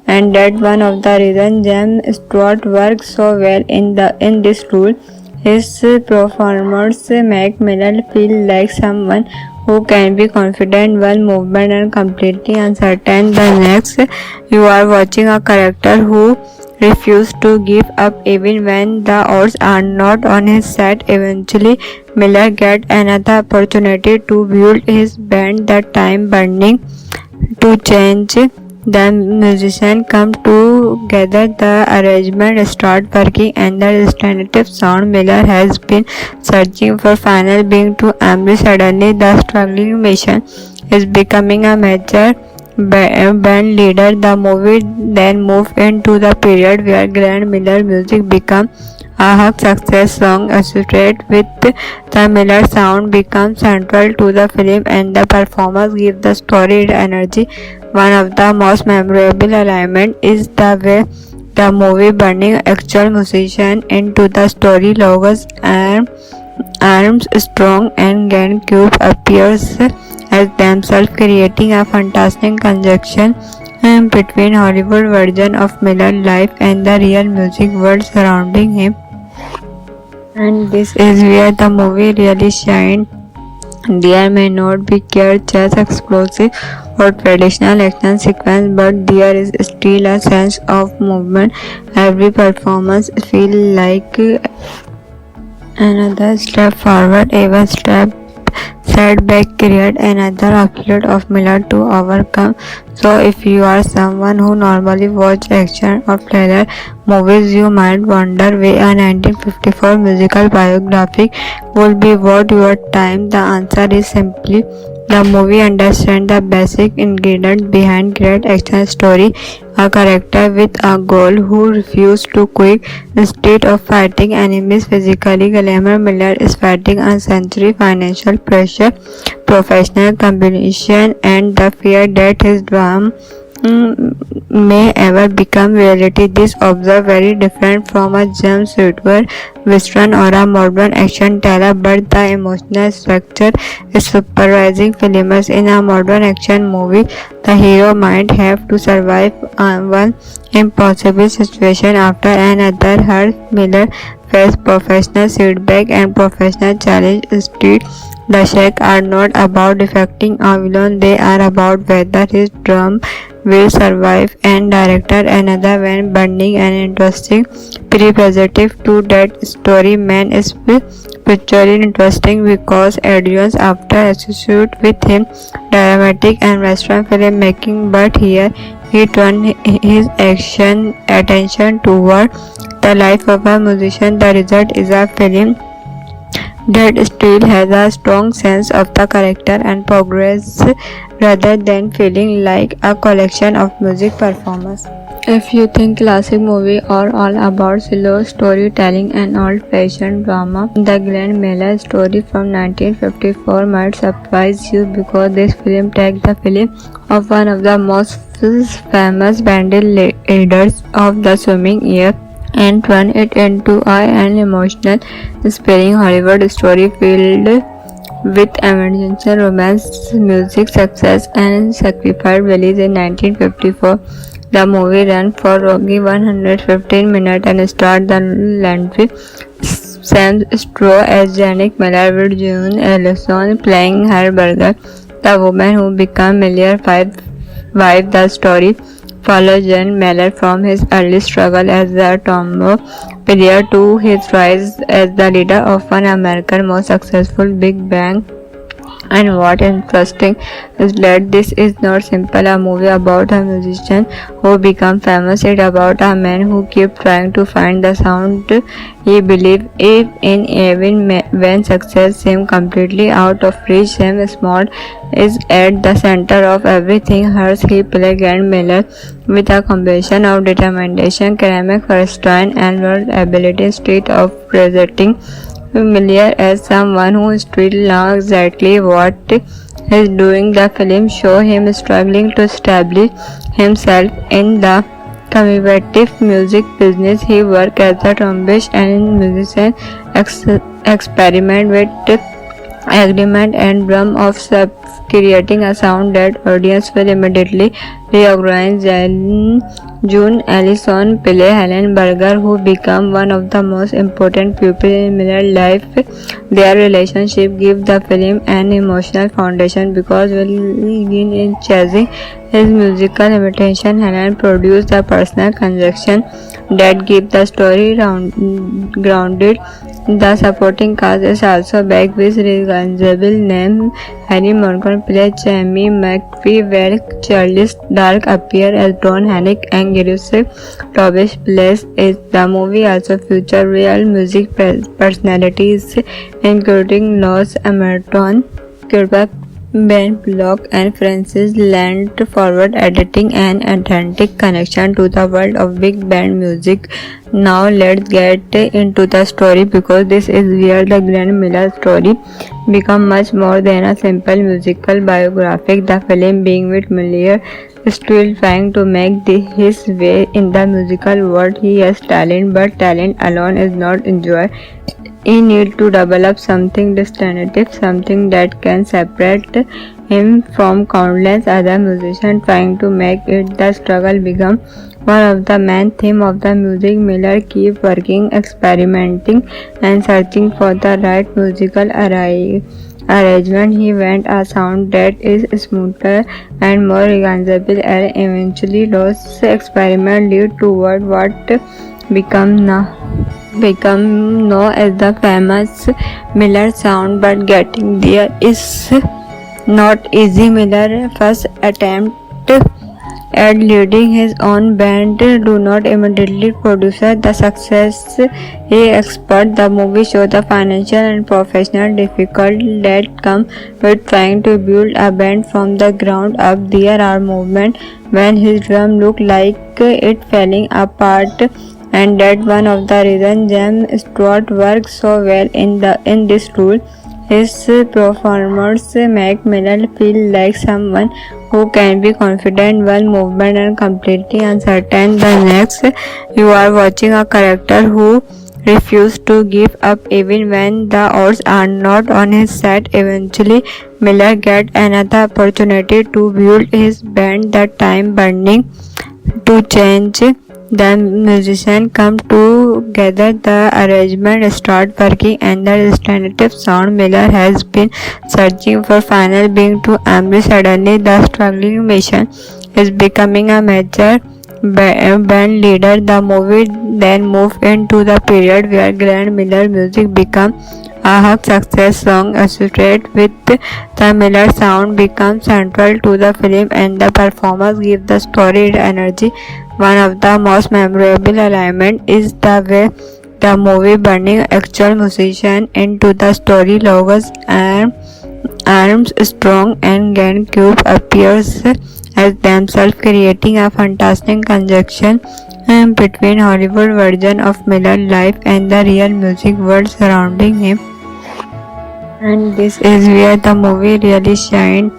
and that one of the reasons James Stewart works so well in this role. His performance make Miller feel like someone who can be confident one movement and completely uncertain the next. You are watching a character who refuses to give up even when the odds are not on his side. Eventually, Miller gets another opportunity to build his band, the time burning to change. The musicians come together, the arrangement start working, and the distinctive sound Miller has been searching for finally being to emerge. Suddenly, the struggling mission is becoming a major band leader. The movie then moves into the period where Glenn Miller music becomes a huge success. Song associated with the Miller sound becomes central to the film, and the performance gives the story its energy. One of the most memorable elements is the way the movie burning actual musicians into the story. Logos and Armstrong and Glenn Cube appears as themselves, creating a fantastic conjunction between Hollywood version of Miller's life and the real music world surrounding him. And this is where the movie really shines. There may not be just explosive or traditional action sequence, but there is still a sense of movement. Every performance feels like another step forward. Even setback create another obstacle of Miller to overcome. So if you are someone who normally watch action or thriller movies, you might wonder why a 1954 musical biographic would be worth your time. The answer is simply the movie understands the basic ingredients behind great action story. A character with a goal who refuses to quit instead of fighting enemies physically. Glenn Miller is fighting a century, financial pressure, professional competition, and the fear that his dream may ever become reality. This observe very different from a James Stewart Western or a modern action thriller, but the emotional structure is surprising. Famous in a modern action movie, the hero might have to survive one impossible situation after another. Her Miller faced professional setback and professional challenge. Instead, the stakes are not about defeating a villain, they are about whether his drum will survive. And director another when burning and interesting representative to that story. Man is picturing interesting because audience after associate with him dramatic and Western filmmaking, but here he turned his attention toward the life of a musician. The result is a film that still has a strong sense of the character and progress rather than feeling like a collection of music performances. If you think classic movies are all about slow storytelling and old-fashioned drama, the Glenn Miller story from 1954 might surprise you because this film takes the film of one of the most famous bandit leaders of the swimming era and turn it into an emotional, inspiring Hollywood story filled with emergency romance, music, success, and sacrifice. Released in 1954, the movie ran for roughly 115 minutes and starred the legendary Sam Stroh as Janet Miller with June Ellison playing her burger, the woman who became Miller's wife. The story follows Jan Miller from his early struggle as a tomboy prior to his rise as the leader of one of America's most successful big band. And what interesting is that this is not simply a movie about a musician who become famous. It's about a man who keep trying to find the sound he believed in even when success seemed completely out of reach. Sam Small is at the center of everything. Hers he played Grant Miller with a combination of determination, ceramic restraint, and world ability instead of presenting familiar as someone who still knows exactly what he's doing. The film shows him struggling to establish himself in the competitive music business. He worked as a trombonist and musician, experiment with agreement and drum of creating a sound that audience will immediately recognize. June Ellison play Helen Berger, who became one of the most important people in Miller's life. Their relationship gives the film an emotional foundation because while in chasing his musical imitation, Helen produced a personal connection that gives the story grounded. The supporting cast is also back with recognizable names. Harry Morgan plays Jamie McPhee, where Charles Dark appears as Don Hennick, and Giuseppe Tobias plays it. The movie also features real music personalities, including Los Emerton, Kirby, Ben Block, and Francis Land forward editing an authentic connection to the world of big band music. Now let's get into the story because this is where the Glenn Miller story becomes much more than a simple musical biographic. The film being with Miller still trying to make his way in the musical world. He has talent, but talent alone is not enjoy. He needs to develop something distinctive, something that can separate him from countless other musicians trying to make it. The struggle becomes one of the main themes of the music. Miller keeps working, experimenting, and searching for the right musical arrangement. He wants a sound that is smoother and more recognizable, and eventually those experiments lead toward what become known as the famous Miller sound. But getting there is not easy. Miller's first attempt at leading his own band do not immediately produce the success he expected. The movie shows the financial and professional difficulties that come with trying to build a band from the ground up. There are moments when his drum looked like it falling apart, and that one of the reasons James Stewart works so well in this role. His performance make Miller feel like someone who can be confident while movement and completely uncertain. The next, you are watching a character who refuses to give up even when the odds are not on his side. Eventually, Miller gets another opportunity to build his band, the time burning to change. The musicians come together, the arrangement start working, and the distinctive sound Miller has been searching for finally being to embrace. Suddenly, the struggling mission is becoming a major band leader. The movie then moves into the period where Glenn Miller music becomes a huge success. Song associated with the Miller sound becomes central to the film, and the performance give the story energy. One of the most memorable elements is the way the movie burning actual musician into the story. Logos and Arms Strong and Glenn Cube appears as themselves, creating a fantastic conjunction between Hollywood version of Miller's life and the real music world surrounding him. And this is where the movie really shines.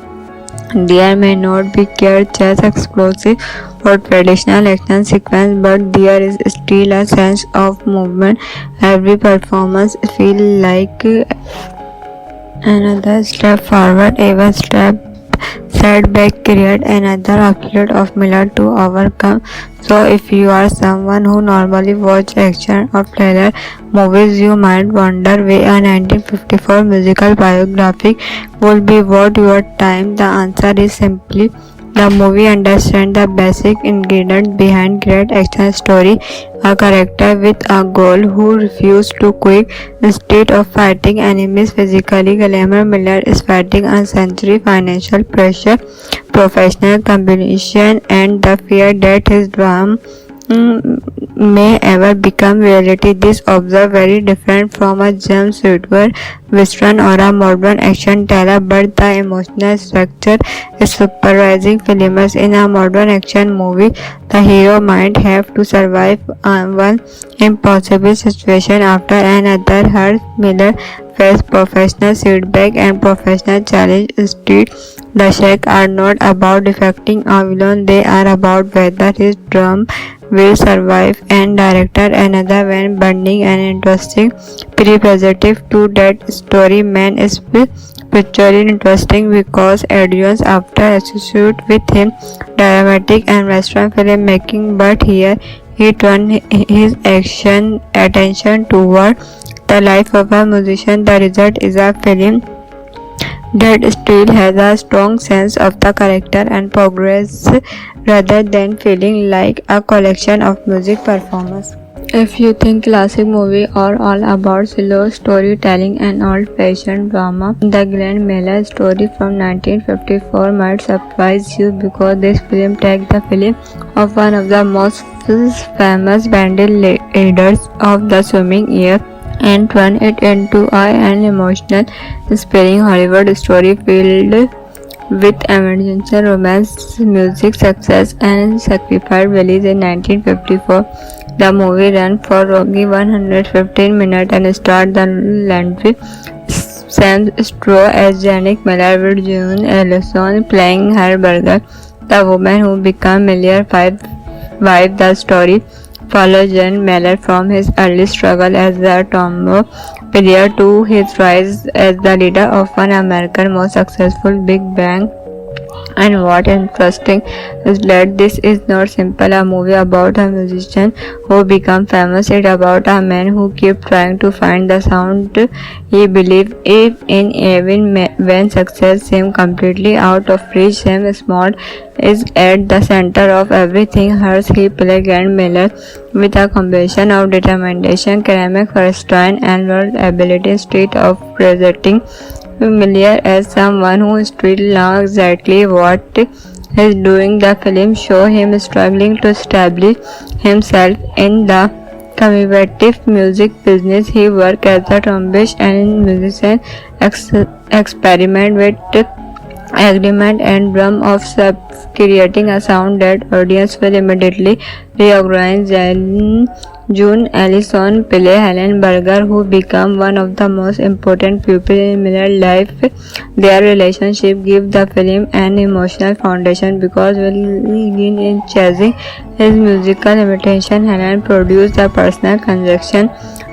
There may not be just explosive or traditional action sequence, but there is still a sense of movement. Every performance feels like another step forward, even step setback create another obstacle of Miller to overcome. So if you are someone who normally watch action or thriller movies, you might wonder why a 1954 musical biography would be worth your time. The answer is simply the movie understands the basic ingredients behind great action story. A character with a goal who refuses to quit instead of fighting enemies physically. Glamour Miller is fighting a century financial pressure, professional competition, and the fear that his dream may ever become reality. This observe very different from a James Woodward Western or a modern action thriller, but the emotional structure is surprising. Filmers in a modern action movie, the hero might have to survive one impossible situation after another. Her Miller faced professional setback and professional challenge. Instead, the stakes are not about defecting a villain; they are about whether his dream will survive. And director another when burning and interesting prerequisite to that story. Man is pictured interesting because audience after associate with him dramatic and western filmmaking, but here he turned his action attention toward the life of a musician. The result is a film that still has a strong sense of the character and progress rather than feeling like a collection of music performances. If you think classic movies are all about slow storytelling and old-fashioned drama, the Glenn Miller story from 1954 might surprise you because this film takes the film of one of the most famous bandit leaders of the swimming era and turn it into an emotional, inspiring Hollywood story filled with emergency romance, music, success, and sacrifice released in 1954. The movie ran for roughly 115 minutes and starred the legendary Sam Stroh as Janet Miller with June Ellison playing her brother, the woman who became Miller's wife. The story follows Jan Miller from his early struggle as a tomboy prior to his rise as the leader of one of America's most successful big band. And what interesting is that this is not simply a movie about a musician who become famous. It's about a man who keeps trying to find the sound he believes in even when success seems completely out of reach. Sam Small is at the center of everything. Hers he plays Glenn Miller with a combination of determination, charisma, restraint, and world ability instead of presenting Miller as someone who still knows exactly what he's doing. The film shows him struggling to establish himself in the combative music business. He works as a trombonist and musician, experiment with agreement and drum of creating a sound that audience will immediately recognize. June Ellison plays Helen Berger, who became one of the most important people in Miller's life. Their relationship gives the film an emotional foundation because while in chasing his musical imitation, Helen produced a personal connection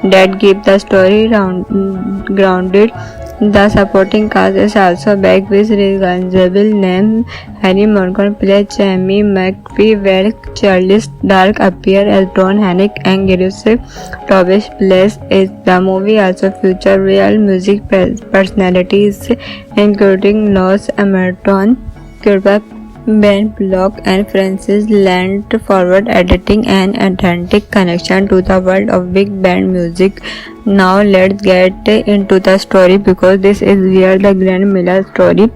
that keeps the story grounded. The supporting cast is also back with recognizable names. Harry Morgan plays Jamie McPhee, while Charles Dark appears as Don Hennick and Giuseppe Tobias plays it. The movie also features real music personalities including Los Emerton, Kirby Ben Block, and Francis Land. Forward editing and authentic connection to the world of big band music. Now let's get into the story because this is where the Glenn Miller story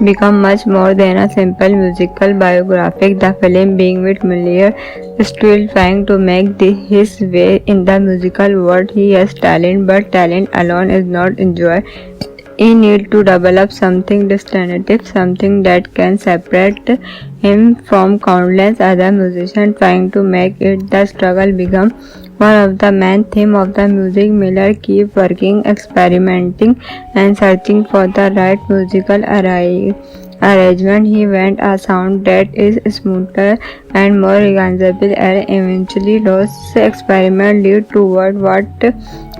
becomes much more than a simple musical biography. The film being with Miller still trying to make his way in the musical world. He has talent, but talent alone is not enjoy He need to develop something distinctive, something that can separate him from countless other musicians trying to make it. The struggle become one of the main themes of the music. Miller keep working, experimenting, and searching for the right musical arrangement. He wants a sound that is smoother and more recognizable, and eventually those experiments lead toward what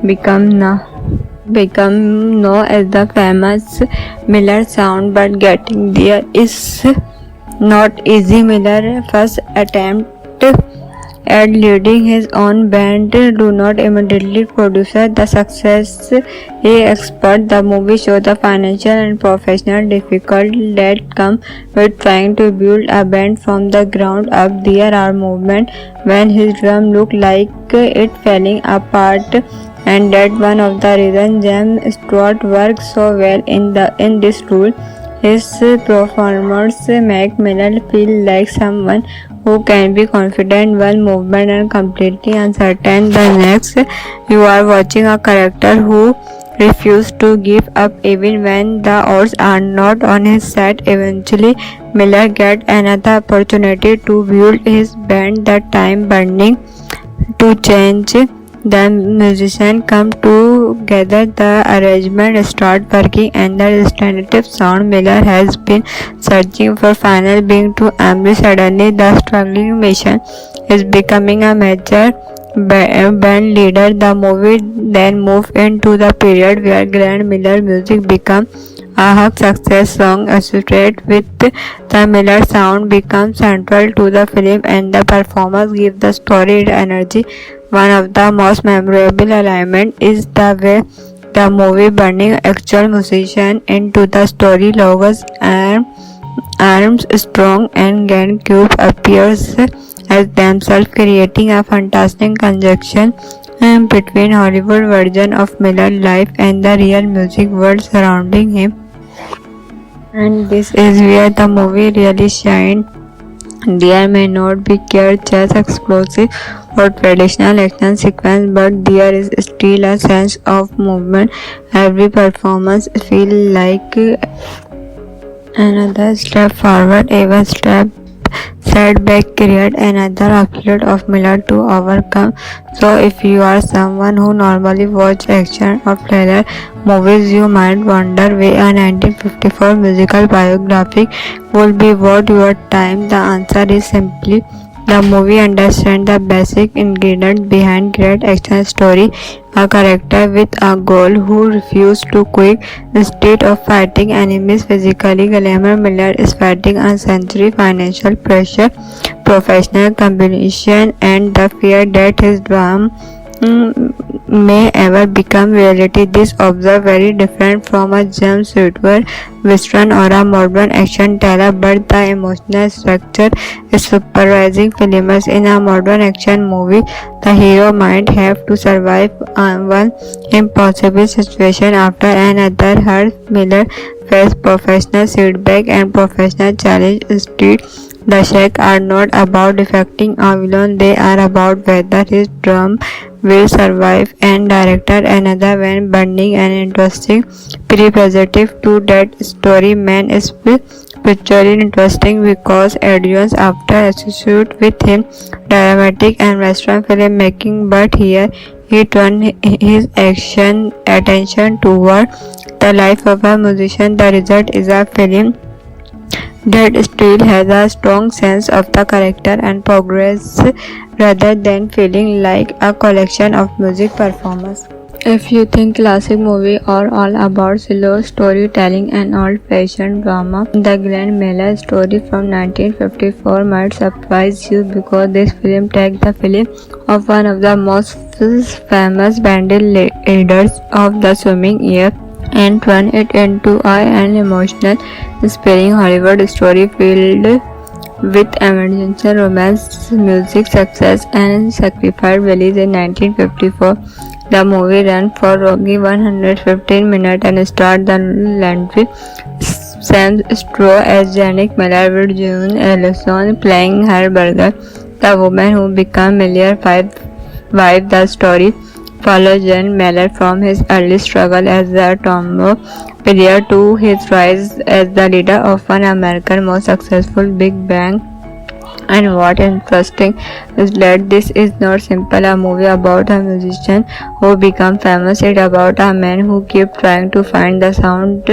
become known as the famous Miller sound. But getting there is not easy. Miller's first attempt at leading his own band do not immediately produce the success he expected. The movie shows the financial and professional difficulties that come with trying to build a band from the ground up. There are moments when his drum look like it falling apart, and that one of the reasons James Stewart works so well in this role. His performance make Miller feel like someone who can be confident one movement and completely uncertain the next. You are watching a character who refuses to give up even when the odds are not on his side. Eventually, Miller gets another opportunity to build his band, the time burning to change. The musicians come together, the arrangement start working, and the distinctive sound Miller has been searching for finally being to emerge. Suddenly, the struggling mission is becoming a major band leader. The movie then moves into the period where Glenn Miller music becomes a hug success song associated with the Miller sound becomes central to the film, and the performance gives the story its energy. One of the most memorable elements is the way the movie burning actual musician into the story. Logos and Armstrong and Glenn Cube appears as themselves, creating a fantastic conjunction between Hollywood version of Miller's life and the real music world surrounding him. And this is where the movie really shines. There may not be just explosive or traditional action sequence, but there is still a sense of movement. Every performance feels like another step forward. Every setback create another obstacle of Miller to overcome. So if you are someone who normally watch action or thriller movies, you might wonder why a 1954 musical biography would be worth your time. The answer is simply the movie understands the basic ingredients behind great action story. A character with a goal who refuses to quit instead of fighting enemies physically. Glamour Miller is fighting a century financial pressure, professional competition, and the fear that his dream may ever become reality. This observe very different from a James Stewart western or a modern action thriller, but the emotional structure is surprising. Famous in a modern action movie, the hero might have to survive one impossible situation after another. Her Miller faced professional setback and professional challenge. Instead, the stakes are not about defeating a villain, they are about whether his drum will survive. And director another when burning and interesting representative to that story. Man is picturing interesting because audience after associate with him dramatic and western filmmaking, but here he turned his attention toward the life of a musician. The result is a film that still has a strong sense of the character and progress rather than feeling like a collection of music performances. If you think classic movies are all about slow storytelling and old-fashioned drama, the Glenn Miller story from 1954 might surprise you because this film takes the film of one of the most famous bandit leaders of the swimming era and turn it into an emotional, inspiring Hollywood story filled with emergency romance, music, success, and sacrifice. Released in 1954, the movie ran for roughly 115 minutes and starred the legendary Sam Stewart as Janet Miller, with June Ellison playing her brother, the woman who became Miller's wife. The story follows Glenn Miller from his early struggle as a tomboy player to his rise as the leader of one of America's most successful big band. And what interesting is that this is not simply a movie about a musician who become famous. It's about a man who keep trying to find the sound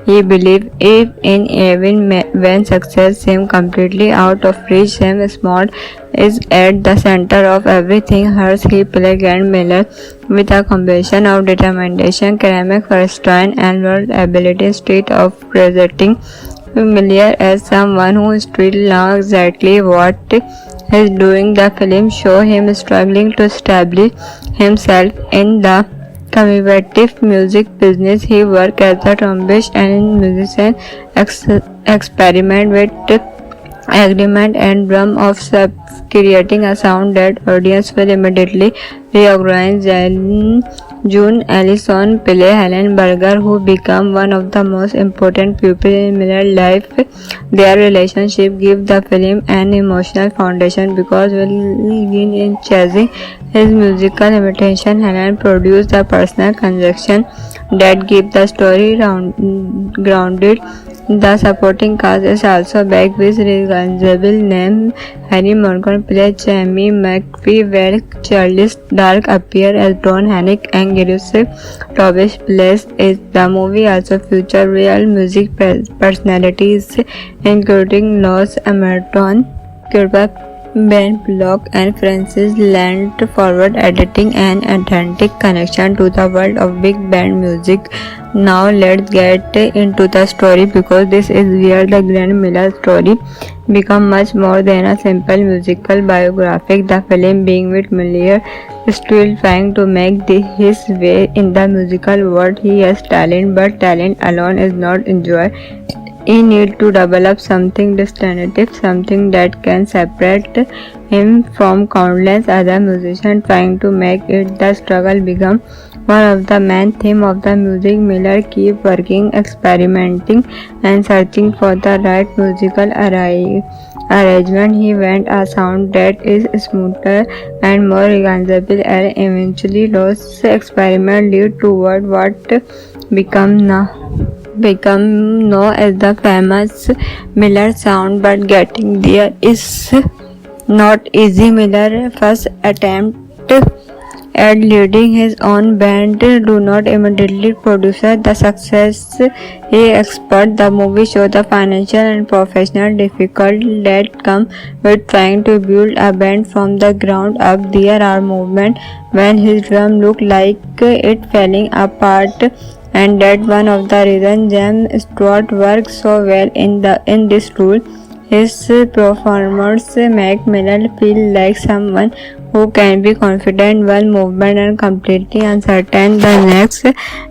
he believed in even when success seemed completely out of reach. Sam Small is at the center of everything. Hers he played Grant Miller with a combination of determination, ceramic restraint, and world ability instead of presenting familiar as someone who still knows exactly what he's doing. The film shows him struggling to establish himself in the competitive music business. He worked as a trombonist and musician, experiment with agreement and drum of creating a sound that audience will immediately recognize. June Allison play Helen Berger, who became one of the most important people in Miller's life. Their relationship gives the film an emotional foundation because while in chasing his musical imitation, Helen produced a personal connection that gives the story grounded. The supporting cast is also back with recognizable names. Harry Morgan plays Jamie McPhee, while Charles Dark appears as Don Hennick, and Girish Tobish plays it. The movie also features real music personalities, including Los Emerton, Kirby, Ben Block, and Francis lent forward editing and authentic connection to the world of big band music. Now let's get into the story, because this is where the Grant Miller story becomes much more than a simple musical biographic. The film being with Miller still trying to make his way in the musical world. He has talent, but talent alone is not enjoy. He needs to develop something distinctive, something that can separate him from countless other musicians trying to make it. The struggle becomes one of the main themes of the music. Miller keeps working, experimenting, and searching for the right musical arrangement. He wants a sound that is smoother and more recognizable, and eventually those experiments lead toward what become known as the famous Miller sound. But getting there is not easy. Miller's first attempt at leading his own band do not immediately produce the success he expected. The movie shows the financial and professional difficulty that come with trying to build a band from the ground up. There are moments when his drum looked like it falling apart, and that one of the reasons James Stewart works so well in this role. His performance make Miller feel like someone who can be confident while movement and completely uncertain. The next,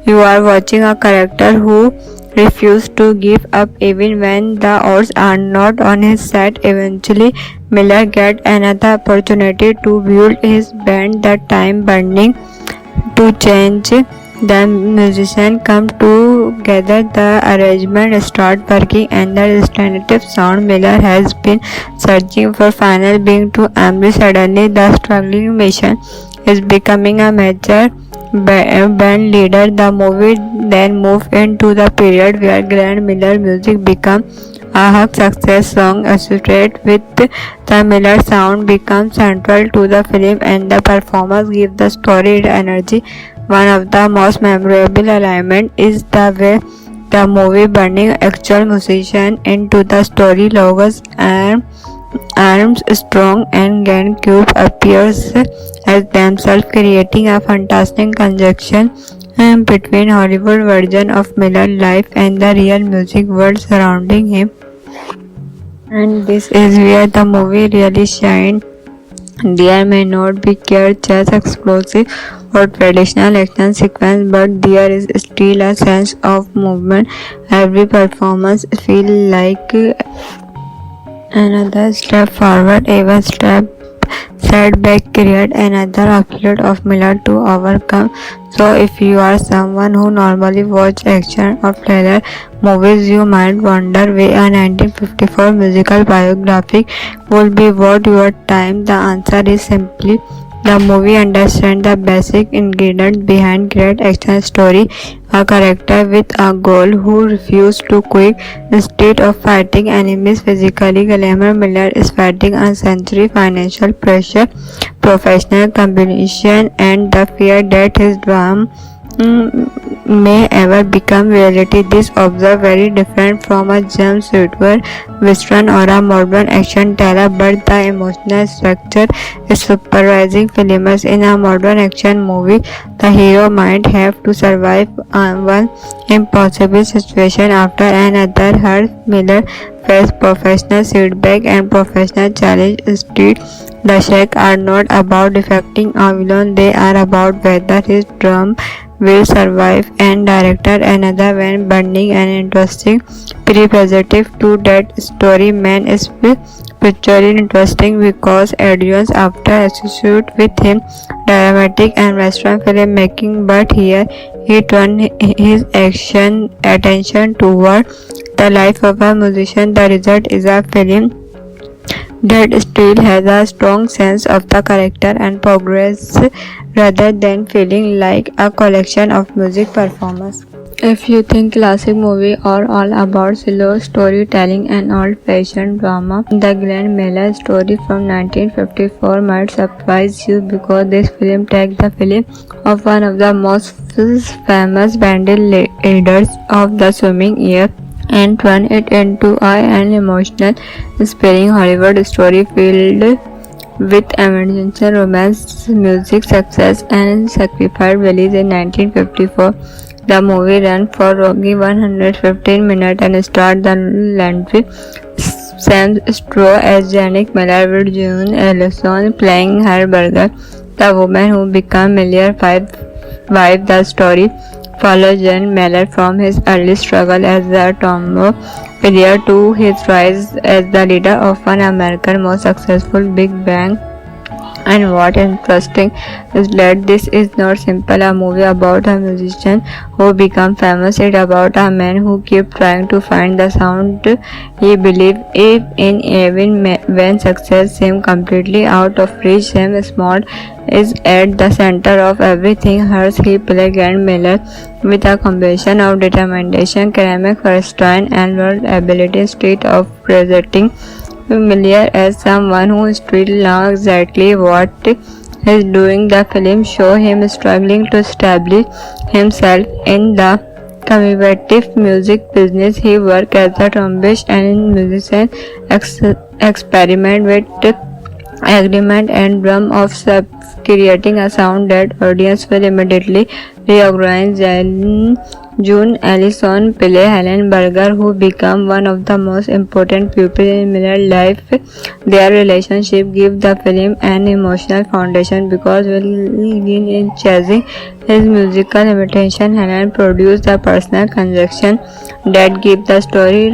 you are watching a character who refuses to give up even when the odds are not on his side. Eventually, Miller gets another opportunity to build his band. The time burning to change. The musicians come together, the arrangement start working, and the distinctive sound Miller has been searching for finally being to embrace. Suddenly, the struggling mission is becoming a major band leader. The movie then moves into the period where Grant Miller music becomes a hug success song associated with the Miller sound becomes central to the film, and the performance give the story energy. One of the most memorable elements is the way the movie burning actual musicians into the story. Logos and Armstrong and GameCube appears as themselves, creating a fantastic conjunction between Hollywood version of Miller's life and the real music world surrounding him. And this is where the movie really shines. There may not be just explosive or traditional action sequence, but there is still a sense of movement. Every performance feels like another step forward. Every setback create another upload of Miller to overcome. So if you are someone who normally watch action or thriller movies, you might wonder why a 1954 musical biography would be worth your time. The answer is simply The movie understands the basic ingredients behind great action story. A character with a goal who refuses to quit instead of fighting enemies physically. Glamour Miller is fighting a century financial pressure, professional competition, and the fear that his dream may ever become reality. This observe very different from a jumpsuit western or a modern action thriller, but the emotional structure is surprising. Filmers in a modern action movie, the hero might have to survive one impossible situation after another. Her Miller faced professional setback and professional challenge. Instead, the stakes are not about defeating a villain; they are about whether his dream will survive. And director another when burning and interesting prerequisite to that story. Man is pictured interesting because audience after associate with him dramatic and western filmmaking, but here he turned his action attention toward the life of a musician. The result is a film that still has a strong sense of the character and progress rather than feeling like a collection of music performances. If you think classic movies are all about slow storytelling and old-fashioned drama, the Glenn Miller story from 1954 might surprise you because this film takes the film of one of the most famous bandit leaders of the swimming era and turn it into an emotional, inspiring Hollywood story filled with emergency romance, music, success, and sacrifice released in 1954. The movie ran for roughly 115 minutes and starred the legendary Sam Stroh as Janet Miller with June Ellison playing her brother, the woman who became Miller's wife. The story follows Jan Miller from his early struggle as a tomboy prior to his rise as the leader of one of America's most successful big band. And what interesting is that this is not simply a movie about a musician who become famous. It's about a man who keeps trying to find the sound he believes in even when success seems completely out of reach. Sam Small is at the center of everything. Hers he plays Grant Miller with a combination of determination, ceramic restraint, and world ability instead of presenting Miller as someone who still knows exactly what he's doing. The film shows him struggling to establish himself in the competitive music business. He works as a trombonist and musician, experiment with agreement and drum of sub, creating a sound that audience will immediately recognize. June Ellison plays Helen Berger, who became one of the most important people in Miller's life. Their relationship gives the film an emotional foundation because while in chasing his musical imitation, Helen produced the personal connection that keeps the story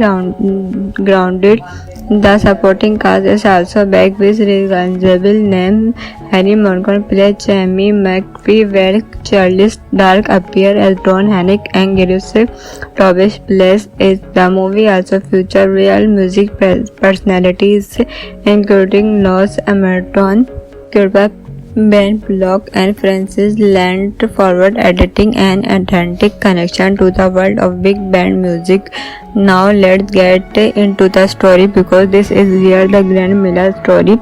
grounded. The supporting cast is also back with recognizable names. Harry Morgan plays Jamie McPhee, where Charles Dark appears as Don Hennick, and Giuseppe Tobias plays it. The movie also features real music personalities, including Los Emerton, Kirby Ben Block, and Francis lent forward editing and authentic connection to the world of big band music. Now let's get into the story because this is where the Glenn Miller story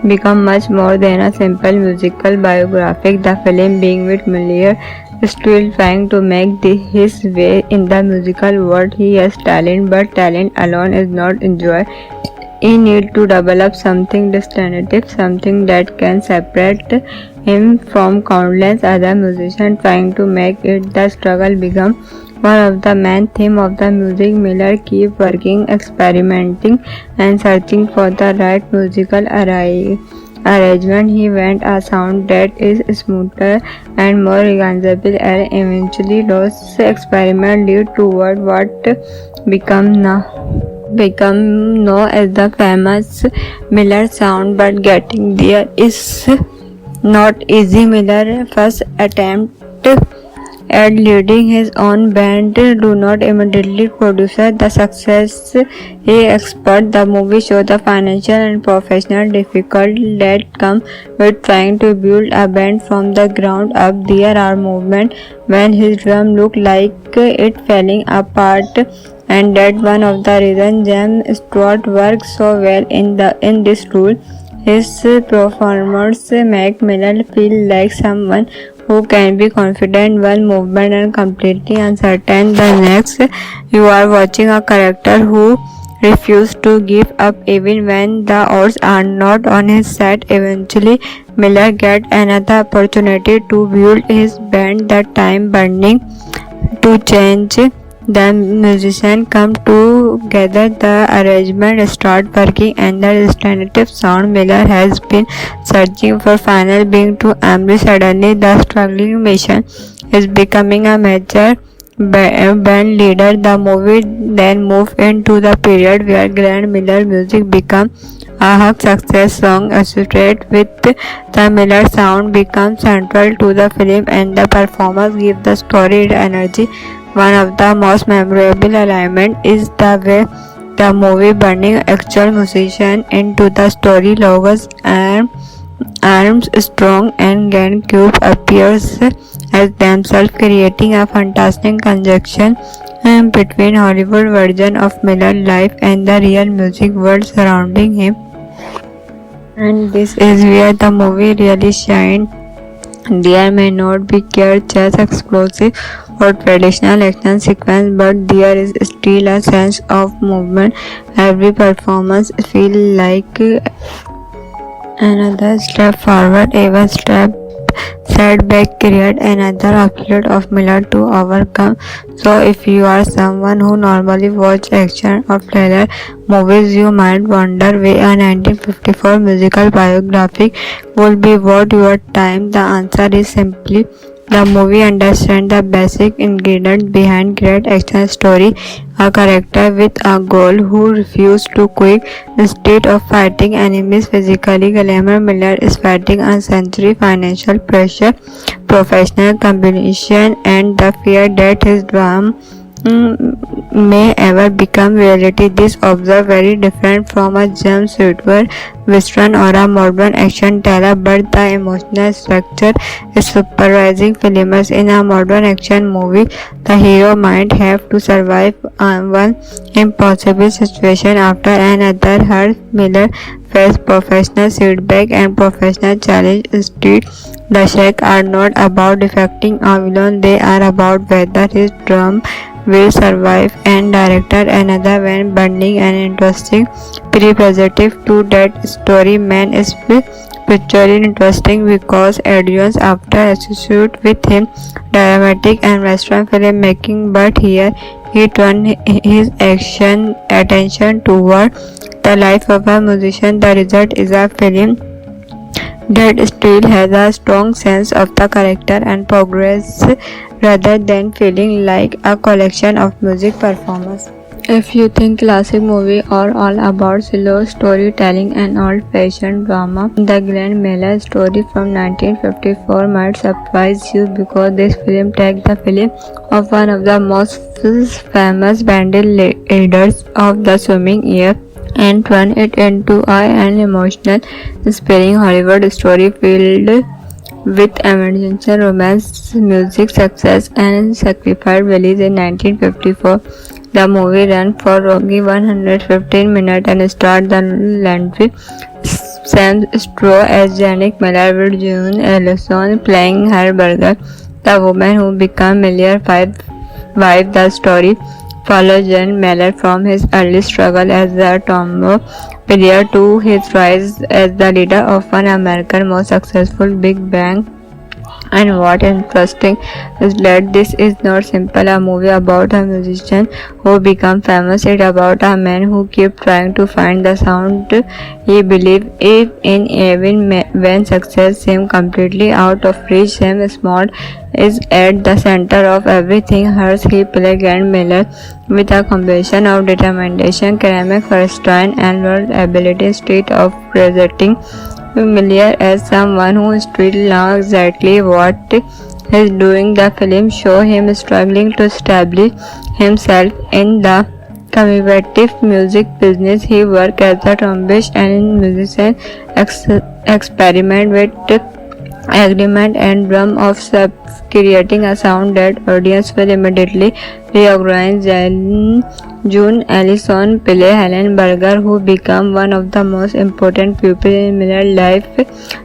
becomes much more than a simple musical biographic. The film being with Miller still trying to make his way in the musical world. He has talent, but talent alone is not enjoyed. He needs to develop something distinctive, something that can separate him from countless other musicians trying to make it. The struggle becomes one of the main themes of the music. Miller keeps working, experimenting, and searching for the right musical arrangement. He wants a sound that is smoother and more recognizable, and eventually those experiments lead toward what become known as the famous Miller sound. But getting there is not easy. Miller's first attempt and leading his own band do not immediately produce the success he expects. The movie shows the financial and professional difficulties that come with trying to build a band from the ground up. There are moments when his drum looked like it falling apart, and that one of the reasons James Stewart works so well in this role. His performance make Miller feel like someone who can be confident one movement and completely uncertain the next. You are watching a character who refuses to give up even when the odds are not on his side. Eventually, Miller gets another opportunity to build his band, the time burning to change. The musicians come together, the arrangement start working, and the distinctive sound Miller has been searching for finally being to Emery. Suddenly, the struggling mission is becoming a major band leader. The movie then moves into the period where Glenn Miller music becomes a hug success song associated with the Miller sound becomes central to the film, and the performance give the story its energy. One of the most memorable elements is the way the movie burning actual musician into the story. Logos and Armstrong and Glenn Cube appears as themselves, creating a fantastic conjunction between Hollywood version of Miller's life and the real music world surrounding him. And this is where the movie really shines. There may not be just explosive or traditional action sequence, but there is still a sense of movement. Every performance feels like another step forward. Even setback create another obstacle of Miller to overcome. So if you are someone who normally watch action or thriller movies, you might wonder why a 1954 musical biography would be worth your time. The answer is simply the movie understands the basic ingredients behind great action story. A character with a goal who refuses to quit instead of fighting enemies physically. Glamour Miller is fighting a century financial pressure, professional competition, and the fear that his dream may ever become reality. This observe very different from a James Stewart western or a modern action thriller, but the emotional structure is surprising. Filmers in a modern action movie, the hero might have to survive one impossible situation after another. Her Miller faced professional setback and professional challenge. Instead, the stakes are not about defeating a villain; they are about whether his dream will survive. And director another when burning and interesting representative to that story. Man is pictured interesting because audience after associate with him dramatic and western filmmaking, but here he turned his attention toward the life of a musician. The result is a film that still has a strong sense of the character and progress rather than feeling like a collection of music performances. If you think classic movies are all about slow storytelling and old-fashioned drama, the Glenn Miller story from 1954 might surprise you because this film takes the film of one of the most famous band leaders of the swimming era and turn it into an emotional, inspiring Hollywood story filled with emergency romance, music, success, and sacrifice. Released in 1954, the movie ran for roughly 115 minutes and starred the legendary Sam Stroh as Janet Miller, with June Ellison playing her brother, the woman who became Miller's wife. The story follows John Miller from his early struggle as a tomboy prior to his rise as the leader of one America's most successful big band. And what interesting is that this is not simply a movie about a musician who become famous. It's about a man who keeps trying to find the sound he believes in even when success seems completely out of reach. Sam Small is at the center of everything. Hers he plays Glenn Miller with a combination of determination, ceramic restraint, and world ability instead of presenting Miller as someone who still knows exactly what is doing. The film show him struggling to establish himself in the competitive music business. He worked as a trombonist and musician, experiment with agreement and drum of sub, creating a sound that audience will immediately recognize. June Ellison play Helen Berger, who became one of the most important people in Miller's life.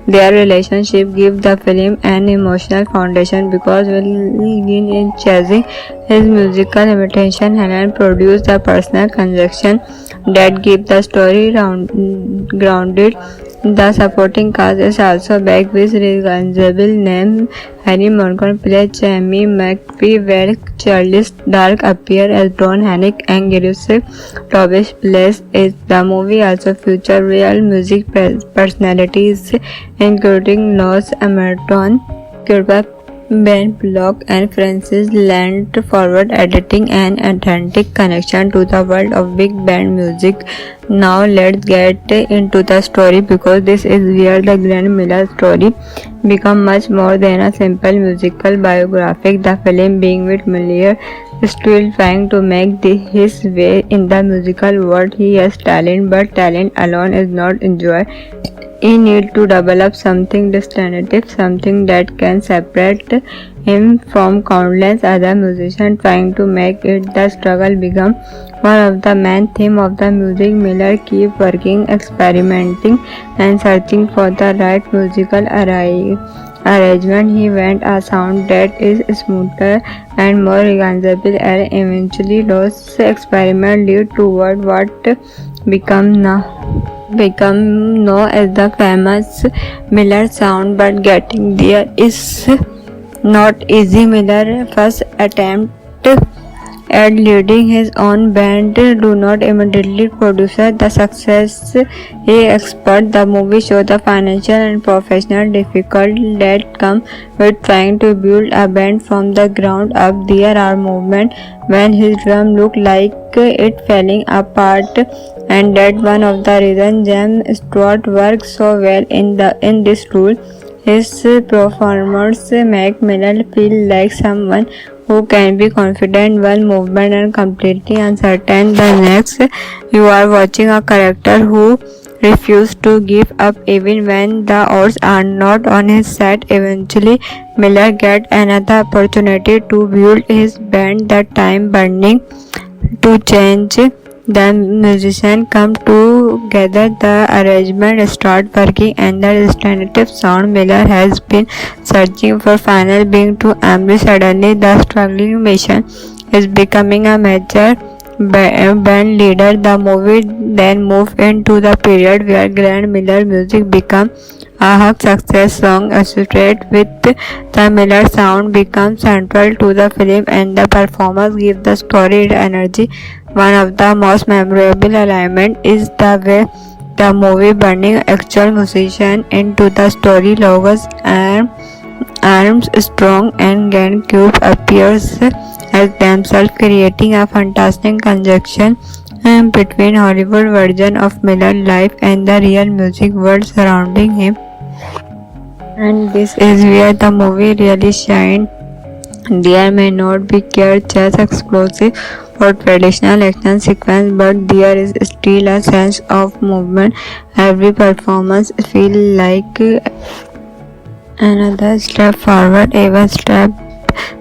Their relationship gives the film an emotional foundation because while in chasing his musical imitation, Helen produced a personal connection that gives the story grounded. The supporting cast is also back with recognizable names. Harry Morgan plays Jamie McPhee, where Charles Dark appears as Don Hennick, and Giuseppe Tobias plays it. The movie also features real music personalities, including Los Emerson, Kirby, Ben Block, and Francis lent forward editing and authentic connection to the world of big band music. Now let's get into the story, because this is where the Glenn Miller story becomes much more than a simple musical biographic. The film being with Miller still trying to make his way in the musical world. He has talent, but talent alone is not enjoy. He needs to develop something distinctive, something that can separate him from countless other musicians trying to make it. The struggle becomes one of the main themes of the music. Miller keeps working, experimenting, and searching for the right musical arrangement. He wants a sound that is smoother and more recognizable, and eventually those experiments lead toward what become known as the famous Miller sound. But getting there is not easy. Miller's first attempt at leading his own band do not immediately produce the success he expected. The movie shows the financial and professional difficulty that come with trying to build a band from the ground up. There are moments when his drum looked like it falling apart, and that one of the reasons James Stewart works so well in this role. His performance make Miller feel like someone who can be confident while movement and completely uncertain. The next, you are watching a character who refuses to give up even when the odds are not on his side. Eventually, Miller gets another opportunity to build his band, the time burning to change. The musicians come together, the arrangement start working, and the distinctive sound Miller has been searching for finally being to embrace. Suddenly, the struggling mission is becoming a major band leader. The movie then moves into the period where Glenn Miller music becomes a huge success. Song associated with the Miller sound becomes central to the film, and the performance give the story energy. One of the most memorable elements is the way the movie burning actual musician into the story. Logos and Armstrong and Glenn Cube appears as themselves, creating a fantastic conjunction between Hollywood version of Miller's life and the real music world surrounding him. And this is where the movie really shines. There may not be just explosive or traditional action sequence, but there is still a sense of movement. Every performance feels like another step forward. Every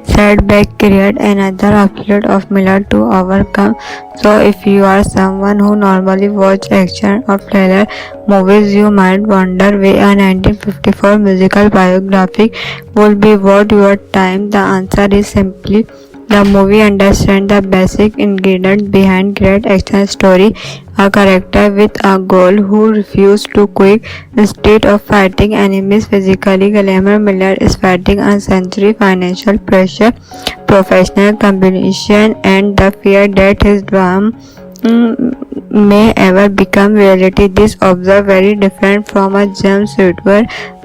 setback create another obstacle of Miller to overcome. So if you are someone who normally watch action or thriller movies, you might wonder why a 1954 musical biography would be worth your time. The answer is simply the movie understands the basic ingredients behind great action story. A character with a goal who refuses to quit instead of fighting enemies physically. Glamour Miller is fighting a century financial pressure, professional competition, and the fear that his drum may ever become reality. This observe very different from a jumpsuit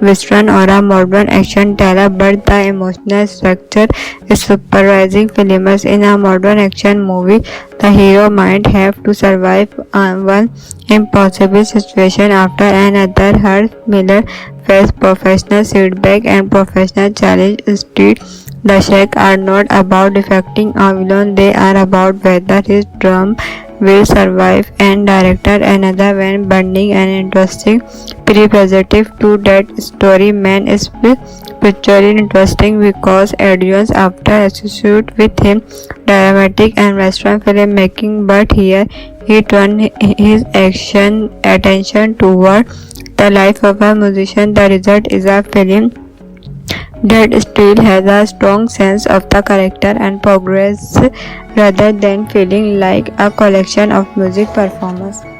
western or a modern action thriller, but the emotional structure is surprising. Filmers in a modern action movie, the hero might have to survive one impossible situation after another. Her Miller faced professional setback and professional challenge. Instead, the shakes are not about defecting a villain, they are about whether his drum will survive. And director another when bonding and interesting prerequisite to that story. Man is pictured interesting because audience after associate with him dramatic and western filmmaking, but here he turned his attention toward the life of a musician. The result is a film that still has a strong sense of the character and progress rather than feeling like a collection of music performances.